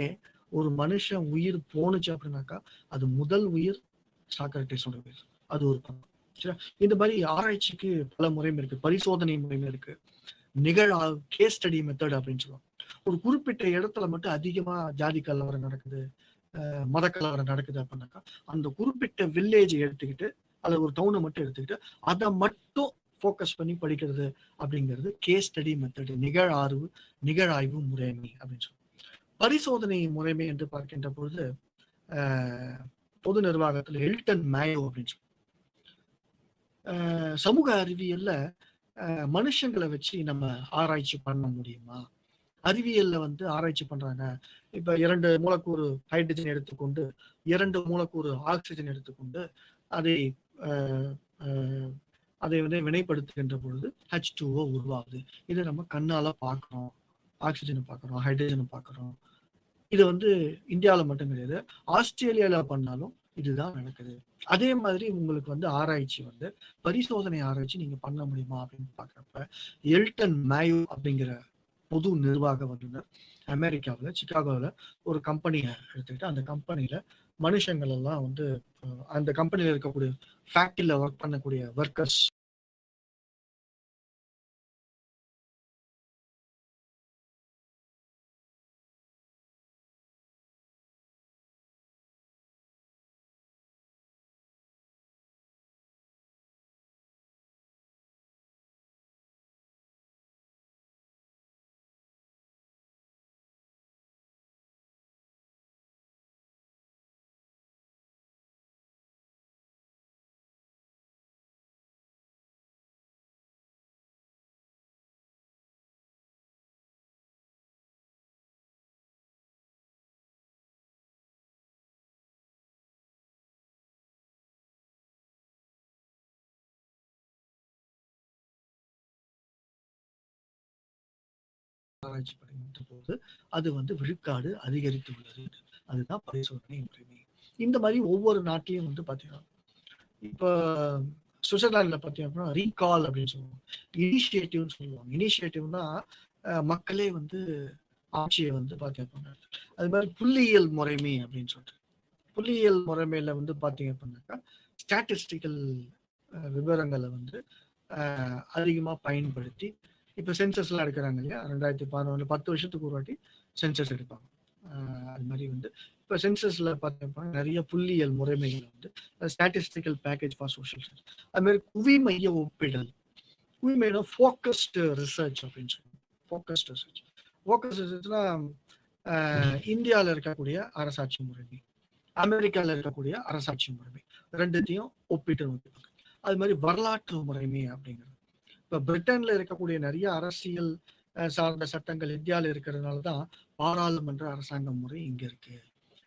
ஒரு மனுஷன் உயிர் போனுச்சு அப்படின்னாக்கா அது முதல் உயிர் சாக்ரட்டிஸோட உயிர். அது ஒரு பக்கம். இந்த மாதிரி ஆராய்ச்சிக்கு பல முறைமை இருக்கு, பரிசோதனை முறைமை இருக்கு, கேஸ் ஸ்டடி மெத்தட் அப்படின்னு சொல்லுவாங்க. ஒரு குறிப்பிட்ட இடத்துல மட்டும் அதிகமா ஜாதி கலவரம் நடக்குது, மத கலவரம் நடக்குது அப்படின்னாக்கா அந்த குறிப்பிட்ட வில்லேஜ் எடுத்துக்கிட்டு அல்லது ஒரு டவுனை மட்டும் எடுத்துக்கிட்டு அதை மட்டும் ஃபோக்கஸ் பண்ணி படிக்கிறது அப்படிங்கிறது கேஸ் ஸ்டடி மெத்தட், நிகழாய்வு முறைமை அப்படின்னு சொல்லுவோம். பரிசோதனை முறைமை என்று பார்க்கின்ற பொழுது பொது நிர்வாகத்தில் எல்டன் மேயோ அப்படின்னு சொல்லுவோம். சமூக அறிவியல்ல மனுஷங்களை வச்சு நம்ம ஆராய்ச்சி பண்ண முடியுமா? அறிவியல்ல வந்து ஆராய்ச்சி பண்றாங்க. இப்ப 2 மூலக்கூறு ஹைட்ரஜன் எடுத்துக்கொண்டு 2 மூலக்கூறு ஆக்சிஜன் எடுத்துக்கொண்டு அதை அதை வந்து வினைப்படுத்துகின்ற பொழுது H2O உருவாகுது. இதை நம்ம கண்ணால பார்க்கிறோம், ஆக்சிஜனை பார்க்கிறோம், ஹைட்ரஜனை பார்க்கிறோம். இது வந்து இந்தியாவில மட்டும் கிடையாது, ஆஸ்திரேலியால பண்ணாலும் இதுதான் நடக்குது. அதே மாதிரி உங்களுக்கு வந்து ஆராய்ச்சி வந்து பரிசோதனை ஆராய்ச்சி நீங்க பண்ண முடியுமா அப்படின்னு பாக்குறப்ப எல்டன் மேயோ அப்படிங்கிற பொது நிர்வாக வல்லுநர் அமெரிக்காவில் சிகாகோவில் ஒரு கம்பெனியை எடுத்துக்கிட்டு அந்த கம்பெனியில மனுஷங்கள் எல்லாம் வந்து அந்த கம்பெனியில இருக்கக்கூடிய ஃபேக்டரியில ஒர்க் பண்ணக்கூடிய ஒர்க்கர்ஸ் ஆராய்ச்சி பண்ணுகின்ற போது அது வந்து விழுக்காடு அதிகரித்து உள்ளது. அதுதான் பரிசோதனை முறைமை. இந்த மாதிரி ஒவ்வொரு நாட்டிலையும் வந்து பாத்தீங்கன்னா இப்ப சுவிட்சர்லாந்துல பாத்தீங்கன்னா ரீகால் அப்படின்னு சொல்லுவாங்க, இனிஷியேட்டிவ்னு சொல்லுவாங்க. இனிஷியேட்டிவ்னா மக்களே வந்து ஆட்சியை வந்து பாத்தீங்கன்னா அது மாதிரி புள்ளியியல் முறைமை அப்படின்னு சொல்லிட்டு புள்ளியியல் முறைமையில வந்து பாத்தீங்க அப்படின்னாக்கா ஸ்டாட்டிஸ்டிக்கல் விவரங்களை வந்து அதிகமா பயன்படுத்தி இப்ப சென்சஸ் எல்லாம் எடுக்கிறாங்க இல்லையா, 2011 10 வருஷத்துக்கு ஒரு வாட்டி சென்சஸ் எடுப்பாங்க. அது மாதிரி வந்து இப்ப சென்சஸ்ல பார்த்தோம்னா நிறைய புள்ளியியல் முறைமைகள் வந்து statistical package for social science, அது மாதிரி குவிமைய ஒப்பிடல், குவிமையில ஃபோக்கஸ்டு ரிசர்ச் அப்படின்னு சொல்லுவாங்க. ஃபோக்கஸ்டு ரிசர்ச் ரிசர்ச்னா இந்தியாவில் இருக்கக்கூடிய அரசாட்சி முறைமை, அமெரிக்காவில் இருக்கக்கூடிய அரசாட்சி முறைமை ரெண்டுத்தையும் ஒப்பிட்டு நோக்கிப்பாங்க. அது மாதிரி வரலாற்று முறைமை அப்படிங்கிறது இப்ப பிரிட்டன்ல இருக்கக்கூடிய நிறைய அரசியல் சார்ந்த சட்டங்கள் இந்தியாவில் இருக்கிறதுனாலதான் பாராளுமன்ற அரசாங்க முறை இங்க இருக்கு.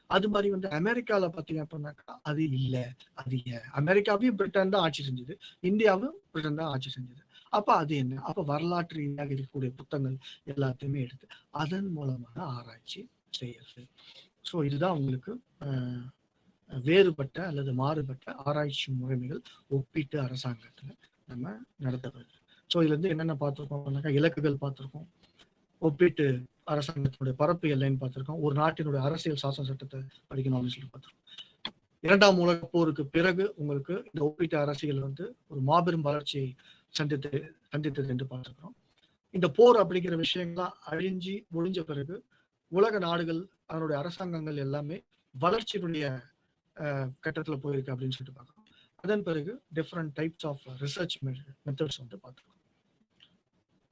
அது மாதிரி வந்து அமெரிக்கால பாத்தீங்க அப்படின்னாக்கா அது இல்ல. அது அமெரிக்காவையும் பிரிட்டன் தான் ஆட்சி செஞ்சது, இந்தியாவும் பிரிட்டன் தான் ஆட்சி செஞ்சது. அப்ப அது என்ன? அப்ப வரலாற்று ரீதியாக இருக்கக்கூடிய புத்தகங்கள் எல்லாத்தையுமே எடுத்து அதன் மூலமாக ஆராய்ச்சி செய்யறது. ஸோ இதுதான் உங்களுக்கு வேறுபட்ட அல்லது மாறுபட்ட ஆராய்ச்சி முறைமைகள் ஒப்பீட்டு அரசாங்கத்துல நம்ம நடத்துறது. ஸோ இதுல இருந்து என்னென்ன பார்த்துருக்கோம்னாக்கா இலக்குகள் பார்த்துருக்கோம், ஒப்பீட்டு அரசாங்கத்தினுடைய பரப்பு எல்லைன்னு பார்த்துருக்கோம், ஒரு நாட்டினுடைய அரசியல் சாசன சட்டத்தை படிக்கணும்னு சொல்லி பார்த்துருக்கோம். 2ஆம் உலகப் போருக்கு பிறகு உங்களுக்கு இந்த ஒப்பீட்டு அரசியல் வந்து ஒரு மாபெரும் வளர்ச்சியை சந்தித்தது என்று பார்த்துருக்கிறோம். இந்த போர் அப்படிங்கிற விஷயங்கள்லாம் அழிஞ்சு முடிஞ்ச பிறகு உலக நாடுகள் அதனுடைய அரசாங்கங்கள் எல்லாமே வளர்ச்சியினுடைய கட்டத்துல போயிருக்கு அப்படின்னு சொல்லிட்டு பார்க்கணும். அதன் பிறகு different types of research methods வந்து பார்த்துக்கலாம்.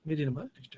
மீதி நம்ம நெக்ஸ்ட்